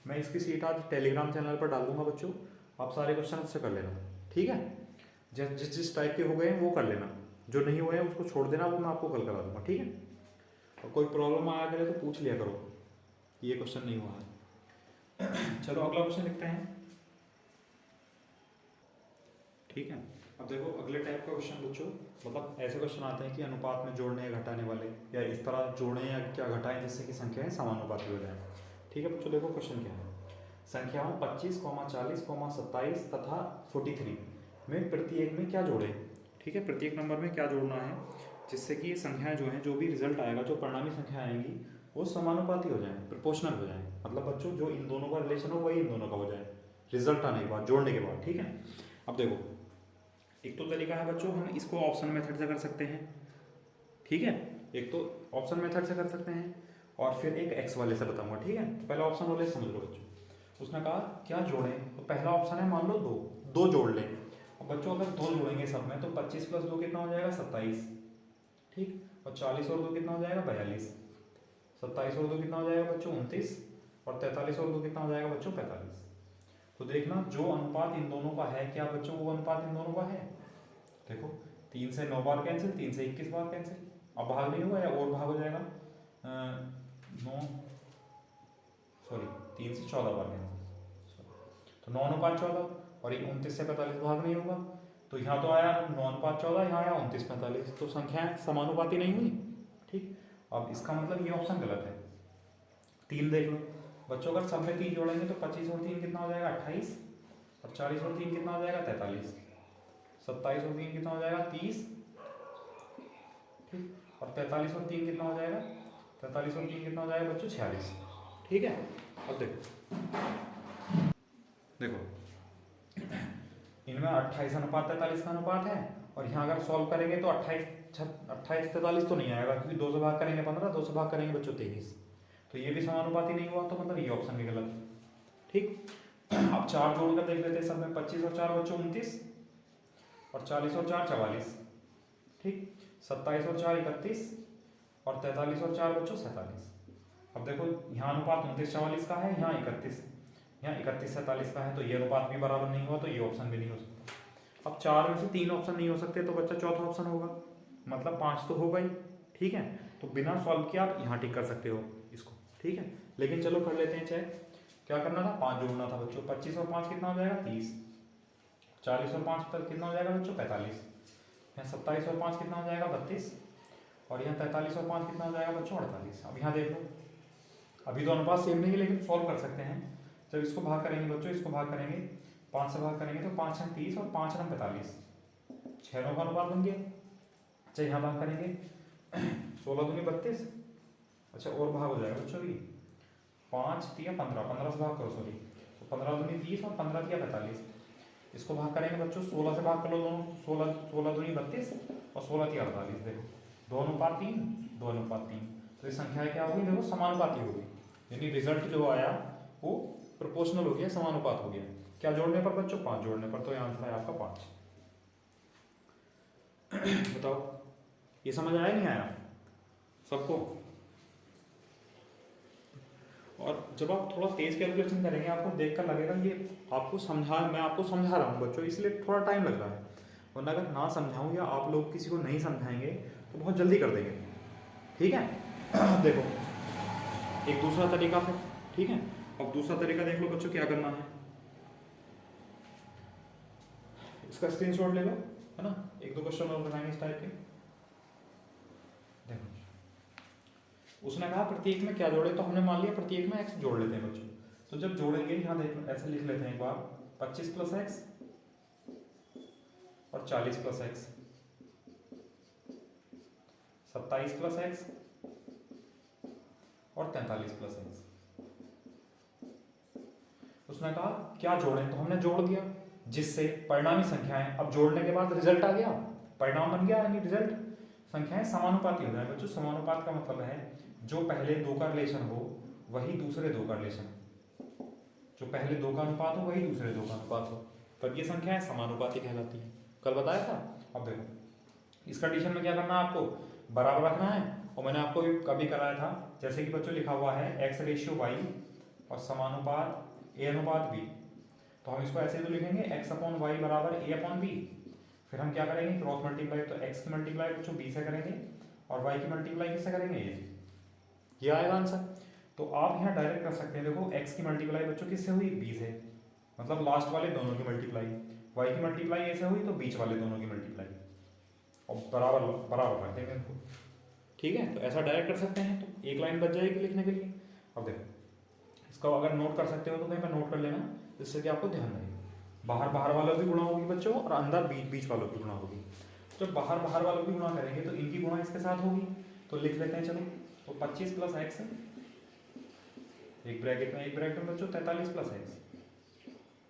मैं इसकी सीट आज टेलीग्राम चैनल पर डाल दूंगा बच्चों, आप सारे क्वेश्चन उससे कर लेना। ठीक है, जिस जिस टाइप के हो गए हैं वो कर लेना, जो नहीं हुआ है उसको छोड़ देना, वो मैं आपको कल करा दूंगा, ठीक है। और कोई प्रॉब्लम आया करे तो पूछ लिया करो, ये क्वेश्चन नहीं हुआ है। चलो अगला क्वेश्चन लिखते हैं, ठीक है। अब देखो अगले टाइप का क्वेश्चन बच्चों, मतलब ऐसे क्वेश्चन आते हैं कि अनुपात में जोड़ने या घटाने वाले, या इस तरह जोड़ें या क्या घटाएं जिससे कि संख्याएं समानुपाती हो जाए, ठीक है बच्चों। देखो क्वेश्चन क्या है, संख्याओं 25, 40, 27 तथा 43 में प्रत्येक में क्या जोड़ें, ठीक है। प्रत्येक नंबर में क्या जोड़ना है जिससे कि ये संख्याएं जो हैं, जो भी रिजल्ट आएगा, जो परिणामी संख्या आएंगी वो समानुपाती हो जाए, प्रोपोर्शनल हो जाए, मतलब बच्चों जो इन दोनों का रिलेशन हो वही इन दोनों का हो जाए रिजल्ट आने के बाद, जोड़ने के बाद, ठीक है। अब देखो एक तो तरीका है बच्चों, हम इसको ऑप्शन मेथड से कर सकते हैं, ठीक है। एक तो ऑप्शन मेथड से कर सकते हैं और फिर एक एक्स वाले से बताऊंगा, ठीक है। तो पहले ऑप्शन वाले समझ लो बच्चों। उसने कहा क्या जोड़ें, तो पहला ऑप्शन है मान लो दो जोड़ लें। और बच्चों अगर दो जोड़ेंगे सब में तो 25 + 2 कितना हो जाएगा 27, ठीक। और 40 और 2 कितना हो जाएगा 42, 27 और 2 कितना हो जाएगा बच्चों 29, और 43 और 2 कितना हो जाएगा बच्चों 45। तो देखना जो अनुपात इन दोनों का है, क्या बच्चों वो अनुपात इन दोनों का है। देखो 3 से 9 बार कैंसिल, 3 से 21 बार कैंसिल, अब भाग नहीं होगा या और भाग हो जाएगा 3 से 14 बार कैंसिल, तो 9:14, और ये 29 से 45 भाग नहीं होगा, तो यहाँ तो आया 9:14, यहाँ आया 29:45, तो संख्याएं समानुपाती नहीं हुई, ठीक। अब इसका मतलब ये ऑप्शन गलत है। 3 देख लो बच्चों, अगर सब में 3 जोड़ेंगे तो 25 और 3 कितना हो जाएगा 28, और 40 और 3 कितना हो जाएगा 43, 27 और 3 कितना हो जाएगा 30, ठीक। और 43 और 3 कितना हो जाएगा, 43 और 3 कितना हो जाएगा बच्चों 46, ठीक है। अब देखो इनमें 28:43 का अनुपात है, और यहाँ अगर सॉल्व करेंगे तो 28:43 तो नहीं आएगा, क्योंकि 2 से भाग करेंगे 15, 2 से भाग करेंगे बच्चों 23, तो ये भी समानुपाती नहीं हुआ, तो मतलब ये ऑप्शन भी गलत है, ठीक। अब 4 जोड़कर देख लेते हैं सब में, 25 और 4 बच्चों 29, और 40 और 4 44, ठीक। 27 और 4 31, और 43 और 4 बच्चों 47। अब देखो यहाँ अनुपात 29:44 का है, यहाँ 31, यहाँ 31:47 का है, तो ये अनुपात भी बराबर नहीं हुआ, तो ये ऑप्शन भी नहीं हो सकता। अब 4 में से 3 ऑप्शन नहीं हो सकते, तो बच्चा चौथा ऑप्शन होगा, मतलब 5 तो होगा ही, ठीक है। तो बिना सॉल्व किए आप यहाँ टिक कर सकते हो इसको, ठीक है। लेकिन चलो कर लेते हैं चेक, क्या करना था 5 जोड़ना था बच्चों, 25 और 5 कितना हो जाएगा 30, 40 और 5 पर कितना हो जाएगा बच्चों 45, यहाँ 27 और 5 कितना हो जाएगा 32, और यहाँ 43 और 5 कितना हो जाएगा बच्चों 48। अब यहाँ देख लो अभी तो अनुपात सेम नहीं है, लेकिन सॉल्व कर सकते हैं। जब इसको भाग करेंगे बच्चों, इसको भाग करेंगे 5 से भाग करेंगे तो 5 × 30 और 5 × 45, 6 9 का अनुपात बन गया। अच्छा यहाँ भाग करेंगे 16 दूनी 32, अच्छा और भाग हो जाएगा बच्चों, 5 × 15, 15 से भाग करो सॉरी, तो 15 दूनी 30 और 15 × 45, इसको भाग करेंगे बच्चों 16 से भाग कर लो दोनों, 16 दूनी 32 और 16 × 48, देखो 2:3, 2:3, तो ये संख्या क्या होगी देखो समानुपाती होगी, यानी रिजल्ट जो आया वो प्रोपोर्शनल हो गया, समानुपात हो गया। क्या जोड़ने पर बच्चों 5 जोड़ने पर, तो यहाँ आंसर है आपका 5। बताओ ये समझ आया नहीं आया सबको। और जब आप थोड़ा तेज कैलकुलेशन करेंगे आपको देखकर लगेगा ये आपको मैं आपको समझा रहा हूँ बच्चों, इसलिए थोड़ा टाइम लग रहा है, वरना अगर ना समझाऊँ या आप लोग किसी को नहीं समझाएंगे तो बहुत जल्दी कर देंगे, ठीक है। देखो एक दूसरा तरीका है, ठीक है। अब दूसरा तरीका देख लो बच्चों, क्या करना है, इसका स्क्रीनशॉट ले लो, है ना। 1-2 क्वेश्चन और बनाएंगे इस टाइप के। देखो उसने कहा प्रत्येक में क्या जोड़े, तो हमने मान लिया प्रत्येक में x जोड़ लेते हैं बच्चों। तो जब जोड़ेंगे यहाँ देखो ऐसे लिख लेते हैं एक बार, 25 + x और 40 + x, 27 + x और 43 + x। उसने कहा क्या जोड़ें, तो हमने जोड़ दिया, जिससे परिणामी संख्याएं, अब जोड़ने के बाद रिजल्ट आ गया, परिणाम बन गया, यानी रिजल्ट संख्याएं समानुपाती हो जाए बच्चों। समानुपात का मतलब है जो पहले 2 का रिलेशन हो वही दूसरे 2 का रिलेशन, जो पहले 2 का अनुपात हो वही दूसरे 2 का अनुपात हो, तब ये संख्याएं समानुपाती कहलाती है। कल बताया था। अब देखो इस कंडीशन में क्या करना है, आपको बराबर रखना है, और मैंने आपको कभी कराया था, जैसे कि बच्चों लिखा हुआ है x/y और समानुपात a/b, तो हम इसको ऐसे तो लिखेंगे x/y = a/b, फिर हम क्या करेंगे, क्रॉस मल्टीप्लाई, तो x की मल्टीप्लाई बच्चों b से करेंगे और y की मल्टीप्लाई किससे करेंगे, ये आएगा आंसर। तो आप यहाँ डायरेक्ट कर सकते हैं, देखो x की मल्टीप्लाई बच्चों किससे हुई, b से, मतलब लास्ट वाले दोनों की मल्टीप्लाई, y की मल्टीप्लाई ऐसे हुई तो बीच वाले दोनों की मल्टीप्लाई, और बराबर बराबर रख देंगे इनको, ठीक है। तो ऐसा डायरेक्ट कर सकते हैं, तो एक लाइन बच जाएगी लिखने के लिए। अब देखो इसको अगर नोट कर सकते हो तो कहीं पर नोट कर लेना, जिससे कि आपको ध्यान रहे, बाहर बाहर वालों की गुणा होगी बच्चों और अंदर बीच बीच वालों की गुणा होगी। जब बाहर बाहर वालों की गुणा करेंगे तो इनकी गुणा इसके साथ होगी, तो लिख लेते हैं चलो। तो 25 प्लस एक्स, एक ब्रैकेट में बच्चों 43 प्लस एक्स,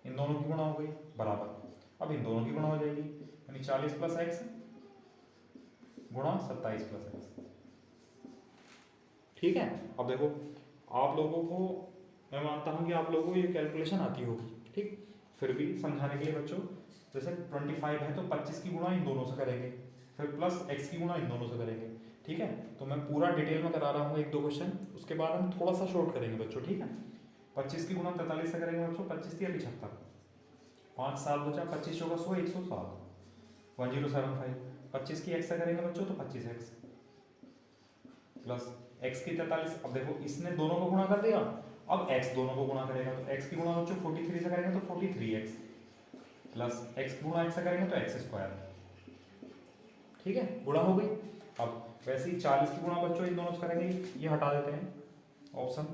इन दोनों की गुणा हो गई बराबर, अब इन दोनों की गुणा हो जाएगी, यानी 40 प्लस एक्स गुणा 27 प्लस एक्स, ठीक है। अब देखो आप लोगों को, मैं मानता हूँ कि आप लोगों को ये कैलकुलेशन आती होगी, ठीक, फिर भी समझाने के लिए बच्चों, जैसे 25 है तो 25 की गुणा इन दोनों से करेंगे, फिर प्लस x की गुणा इन दोनों से करेंगे, ठीक है। तो मैं पूरा डिटेल में करा रहा हूँ एक दो क्वेश्चन, उसके बाद हम थोड़ा सा शॉर्ट करेंगे बच्चों, ठीक है। 25 की गुणा 43 से करेंगे बच्चों, 25 या 75, 5 7 बचा, 25 होगा 100, 107, 1075। 25 की x से करेंगे बच्चों तो 25x प्लस x की 43। अब देखो इसने दोनों को गुणा कर दिया, अब x दोनों को गुणा करेगा, तो x की गुणा बच्चों 43 से करेंगे तो 43x प्लस x गुणा x से करेंगे तो x स्क्वायर, ठीक है, गुणा हो गई। अब वैसे ही 40 की गुणा बच्चों इन दोनों से करेंगे, ये हटा देते हैं ऑप्शन,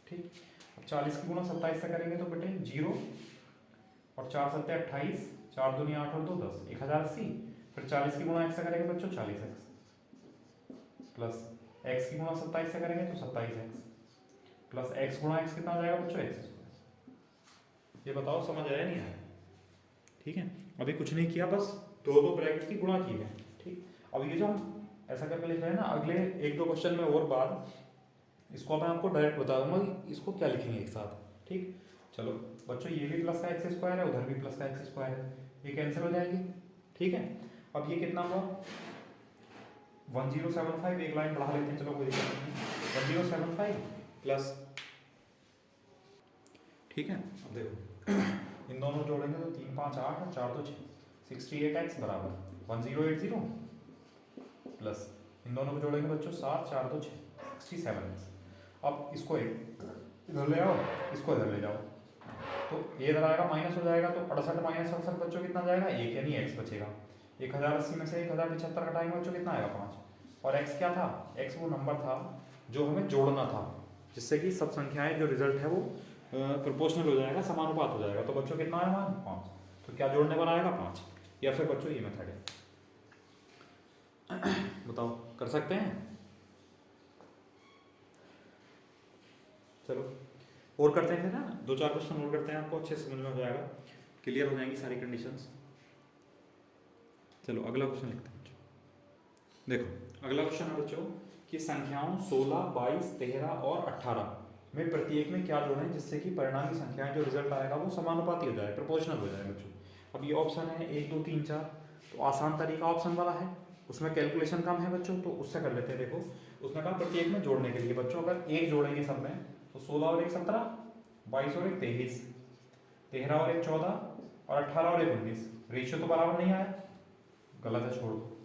ठीक। अब 40 की गुणा 27 से करेंगे तो बेटे 0 और 4 7 28, 4 दूनी 8 और 2 10, 1080। फिर 40 की गुणा x से करेंगे बच्चों 40x प्लस x की गुणा 27 से करेंगे तो 27x प्लस x गुणा x कितना हो जाएगा बच्चों, x स्क्वायर। ये बताओ समझ आया नहीं आया, ठीक है। अभी कुछ नहीं किया, बस दो दो ब्रैकेट की गुणा की है, ठीक। अब ये जो हम ऐसा करके लिख रहे हैं ना, अगले एक दो क्वेश्चन में और बाद इसको मैं आपको डायरेक्ट बता दूंगा कि इसको क्या लिखेंगे एक साथ, ठीक। चलो बच्चों ये भी प्लस का एक्स स्क्वायर है, उधर भी प्लस का एक्स स्क्वायर है, ये कैंसिल हो जाएंगे, ठीक है। अब ये कितना हुआ 1075, एक लाइन बढ़ा लेते हैं, चलो कोई दिक्कत नहीं, 1075 प्लस, ठीक है। अब देखो इन दोनों जोड़ेंगे तो 3 5 8 और 4 2 6, 68x बराबर 1080 प्लस इन दोनों को जोड़ेंगे बच्चों 7 4 2 6, 67x। अब इसको इधर ले आओ, इसको इधर ले जाओ, तो ये इधर आएगा माइनस हो जाएगा, तो 68 माइनस 68 बच्चों कितना जाएगा, एक, यानी x बचेगा। 1080 में से 1075 घटाएंगे बच्चों कितना आएगा 5, और x क्या था, x वो नंबर था जो हमें जोड़ना था, जिससे कि सब संख्याएं जो रिजल्ट है वो प्रोपोर्शनल हो जाएगा, समानुपात हो जाएगा। तो बच्चों कितना आएगा 5, तो क्या जोड़ने पर आएगा 5, या फिर बच्चों ये मेथड है, बताओ कर सकते हैं। चलो और करते हैं ना, दो चार क्वेश्चन और करते हैं, आपको अच्छे से समझ में हो जाएगा, क्लियर हो जाएंगी सारी कंडीशंस। चलो अगला क्वेश्चन लिखते हैं बच्चों। देखो अगला क्वेश्चन है बच्चों कि संख्याओं 16 22 13 और 18 में प्रत्येक में क्या जोड़ें जिससे कि परिणामी संख्याएं जो रिजल्ट आएगा वो समानुपाती हो जाए, प्रोपोर्शनल हो जाए बच्चों। अब ये ऑप्शन है 1 2 3 4, तो आसान तरीका ऑप्शन वाला है, उसमें कैलकुलेशन कम है बच्चों, तो उससे कर लेते हैं। देखो उसने कहा प्रत्येक में जोड़ने के लिए बच्चों अगर एक जोड़ेंगे सब में तो 16 और 1 17, 22 और 1 23, 13 और 1 14 और 18 और 1 19, रेशियो तो बराबर नहीं आया, गलत है, छोड़ दो।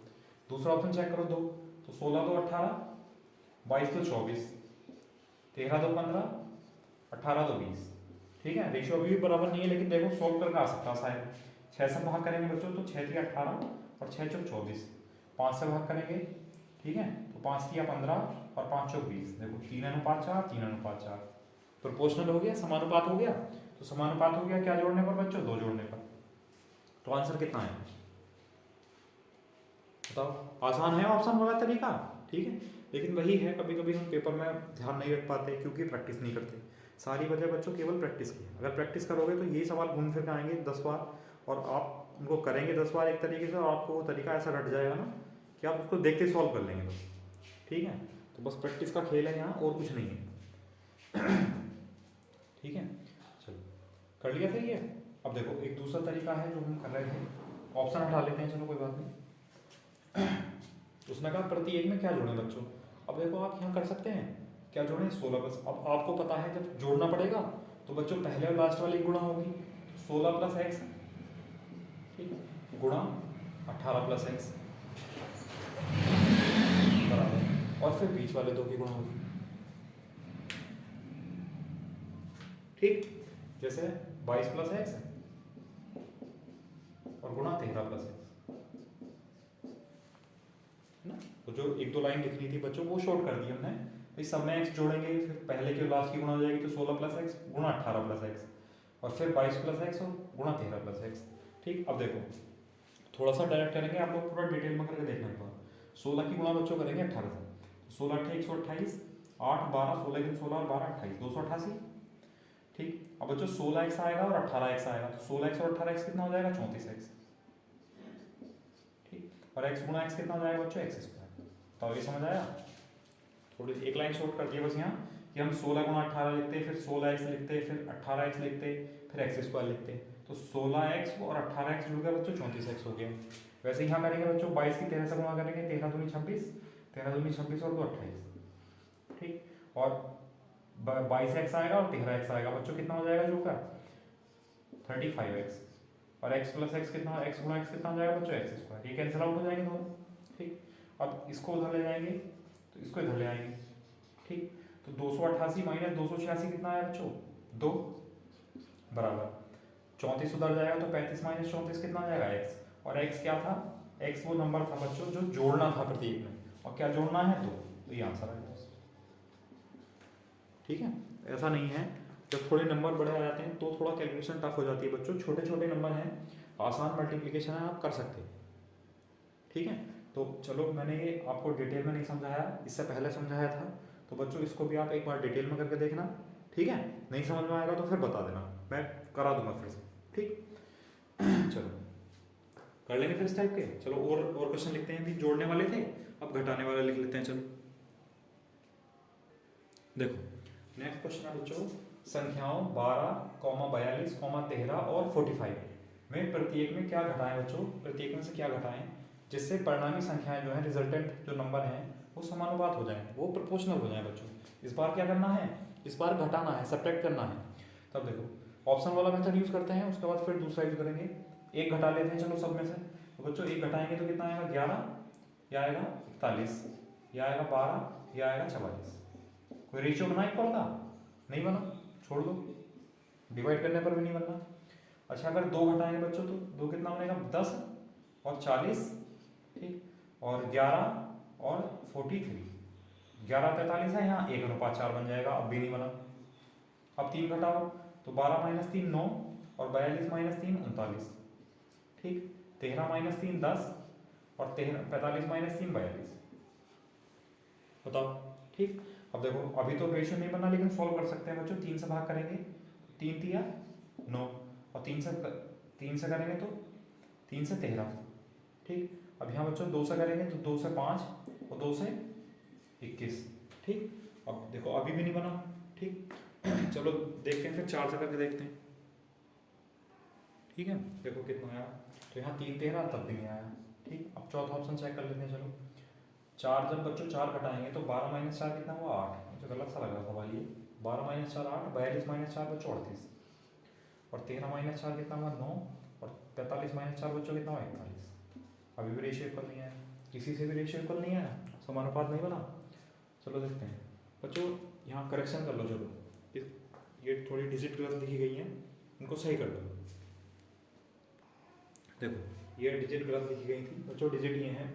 दूसरा ऑप्शन चेक करो दो, तो 16 2 18, 22 2 24, 13 2 15, 18 2 20, ठीक है। रेशियो अभी भी बराबर नहीं है, लेकिन देखो सोल्व करके आ सकता है शायद। 6 से भाग करेंगे बच्चों तो 6 3 18 और 6 4 24, 5 से भाग करेंगे, ठीक है, तो 5 3 15 और 5 4 20, देखो 3 अनुपात 4, 3 अनुपात 4, प्रोपोर्शनल हो गया, समानुपात हो गया। तो समानुपात हो गया क्या जोड़ने पर बच्चों, 2 जोड़ने पर। तो आंसर कितना है बताओ, आसान है ऑप्शन वाला तरीका, ठीक है। लेकिन वही है, कभी कभी हम पेपर में ध्यान नहीं रख पाते क्योंकि प्रैक्टिस नहीं करते। सारी वजह बच्चों केवल प्रैक्टिस की है। अगर प्रैक्टिस करोगे तो यही सवाल घूम फिर के आएंगे 10 बार, और आप उनको करेंगे 10 बार एक तरीके से, और आपको वो तरीका ऐसा रट जाएगा ना कि आप उसको देखते सॉल्व कर लेंगे बस, ठीक है। तो बस प्रैक्टिस का खेल है यहाँ, और कुछ नहीं है, ठीक है। चलो कर लिया फिर ये। अब देखो एक दूसरा तरीका है जो हम कर रहे थे, ऑप्शन हटा लेते हैं, चलो कोई बात नहीं। उसने कहा प्रत्येक में क्या जोड़ें बच्चों। अब देखो आप यहाँ कर सकते हैं, क्या जोड़ें 16 प्लस, अब आपको पता है जब जोड़ना पड़ेगा तो बच्चों पहले और लास्ट वाली गुणा होगी, 16 प्लस एक्स ठीक, गुणा 18 प्लस एक्स बराबर, और फिर बीच वाले दो की गुणा होगी। ठीक, जैसे 22 प्लस एक्स और गुणा 13 प्लस एक्स है ना। तो जो एक दो लाइन लिखनी थी बच्चों वो शॉर्ट कर दी हमने भाई, सब में एक्स जोड़ेंगे, फिर पहले की लास्ट की गुणा हो जाएगी, तो 16 प्लस एक्स गुणा 18 प्लस एक्स, और फिर 22 प्लस एक्स और गुणा 13 प्लस एक्स। ठीक, अब देखो थोड़ा सा डायरेक्ट करेंगे, आप लोग पूरा डिटेल में करके देखना एक बार। 16 की गुणा बच्चों करेंगे 18 से, 16 8 128, 8 12 16 16 और 12 28 288। ठीक, अब बच्चों 16 एक्स आएगा और 18 एक्स आएगा, तो 16 एक्स और 18 एक्स कितना हो जाएगा 34 एक्स। ठीक, और एक्स गुणा एक्स कितना हो जाएगा बच्चों एक्स स्क्वायर। तो ये समझ आया, थोड़ी एक लाइन शॉर्ट कर दी बस यहाँ कि हम 16 गुणा 18 लिखते, फिर 16 एक्स लिखते, फिर 18 एक्स लिखते, फिर एक्स स्क्वायर लिखते, तो 16 एक्स और 18 एक्स जुड़ गया बच्चों 34 एक्स हो गया। वैसे यहाँ करेंगे बच्चों 22 की 13 से गुणा करेंगे, 13 दूनी 26, 13 दूनी 26 और 2 28। ठीक, और 22 एक्स आएगा और 13 एक्स आएगा बच्चों, कितना हो जाएगा जो का 35 एक्स, और एक्स प्लस एक्स कितना, एक्स गुणा एक्स कितना हो जाएगा बच्चों एक्स स्क्वायर। ये कैंसिल आउट हो जाएंगे दोनों। ठीक, अब इसको उधर ले जाएंगे तो इसको इधर ले आएंगे। ठीक, तो 288 माइनस 286 कितना आया बच्चों 2 बराबर 34 उधर जाएगा, तो 35 माइनस 34 कितना आ जाएगा एक्स, और एक्स क्या था, एक्स वो नंबर था बच्चों जो जोड़ना था प्रत्येक में, और क्या जोड़ना है 2, तो ये आंसर आएगा। ठीक है, ऐसा नहीं है, जब थोड़े नंबर बड़े आ जाते हैं तो थोड़ा कैलकुलेशन टफ हो जाती है बच्चों, छोटे छोटे नंबर हैं, आसान मल्टीप्लिकेशन है, आप कर सकते हैं। ठीक है, तो चलो मैंने ये आपको डिटेल में नहीं समझाया, इससे पहले समझाया था, तो बच्चों इसको भी आप एक बार डिटेल में करके देखना। ठीक है, नहीं समझ में आएगा तो फिर बता देना, मैं करा दूंगा फिर से। ठीक, चलो कर लेंगे फिर इस टाइप के। चलो और क्वेश्चन लिखते हैं, भी जोड़ने वाले थे, अब घटाने वाले लिख लेते हैं। चलो देखो नेक्स्ट क्वेश्चन है बच्चों, संख्याओं 12, 42, 13 और 45 में प्रत्येक में क्या घटाएं बच्चों, प्रत्येक में से क्या घटाएं जिससे परिणामी संख्याएं जो है, रिजल्टेंट जो नंबर हैं वो समानुपात हो जाएं, वो प्रोपोर्शनल हो जाएं बच्चों। इस बार क्या करना है, इस बार घटाना है, सब्ट्रैक्ट करना है। तब देखो ऑप्शन वाला मेथड यूज करते हैं, उसके बाद फिर दूसरा यूज करेंगे। एक घटा लेते हैं चलो सब में से, तो बच्चों एक घटाएंगे तो कितना आएगा 11, या आएगा 41, या आएगा 12, या आएगा 44। कोई रेशियो बना इक्वल का, नहीं बना, छोड़ दो, डिवाइड करने पर भी नहीं बनना। अच्छा अगर 2 घटाएंगे बच्चों, तो 2 कितना बनेगा 10 और 40, ठीक, और 11 और 43, 11 43 है, यहाँ 1:4 बन जाएगा, अब भी नहीं बना। अब 3 घटाओ, तो 12 माइनस 3 9, और 42 माइनस 3 39, ठीक, 13 माइनस 3 10, और 45 माइनस 3 42। बताओ। ठीक, अब देखो अभी तो रेशियो नहीं बना, लेकिन सॉल्व कर सकते हैं बच्चों। 3 से भाग करेंगे, 3 तिया 9, और 3 से करेंगे तो 3 से 13। ठीक, अब यहाँ बच्चों 2 से करेंगे तो 2 से 5, और 2 से 21। ठीक, अब देखो अभी भी नहीं बना। ठीक, चलो देखते हैं फिर 4 से करके देखते हैं। ठीक है, देखो कितना आया, तो यहाँ 3 13 तब भी नहीं आया। ठीक, अब चौथा ऑप्शन चेक कर लेते हैं। चलो 4, जब बच्चों 4 घटाएंगे तो 12 माइनस 4 कितना हुआ 8, मुझे गलत सा लग रहा था सवाल ये। 12 माइनस 4 8, 42 माइनस 4 बच्चों 38, और 13 माइनस 4 कितना हुआ 9, और 45 माइनस 4 बच्चों कितना हुआ 41। अभी भी रेशियो इक्वल नहीं आया, किसी से भी रेशियो इक्वल नहीं आया, समानुपात नहीं बना। चलो देखते हैं बच्चों, यहाँ करेक्शन कर लो। चलो ये थोड़ी डिजिट गलत लिखी गई हैं, इनको सही कर लो। देखो ये डिजिट गलत लिखी गई थी बच्चों, डिजिट ये हैं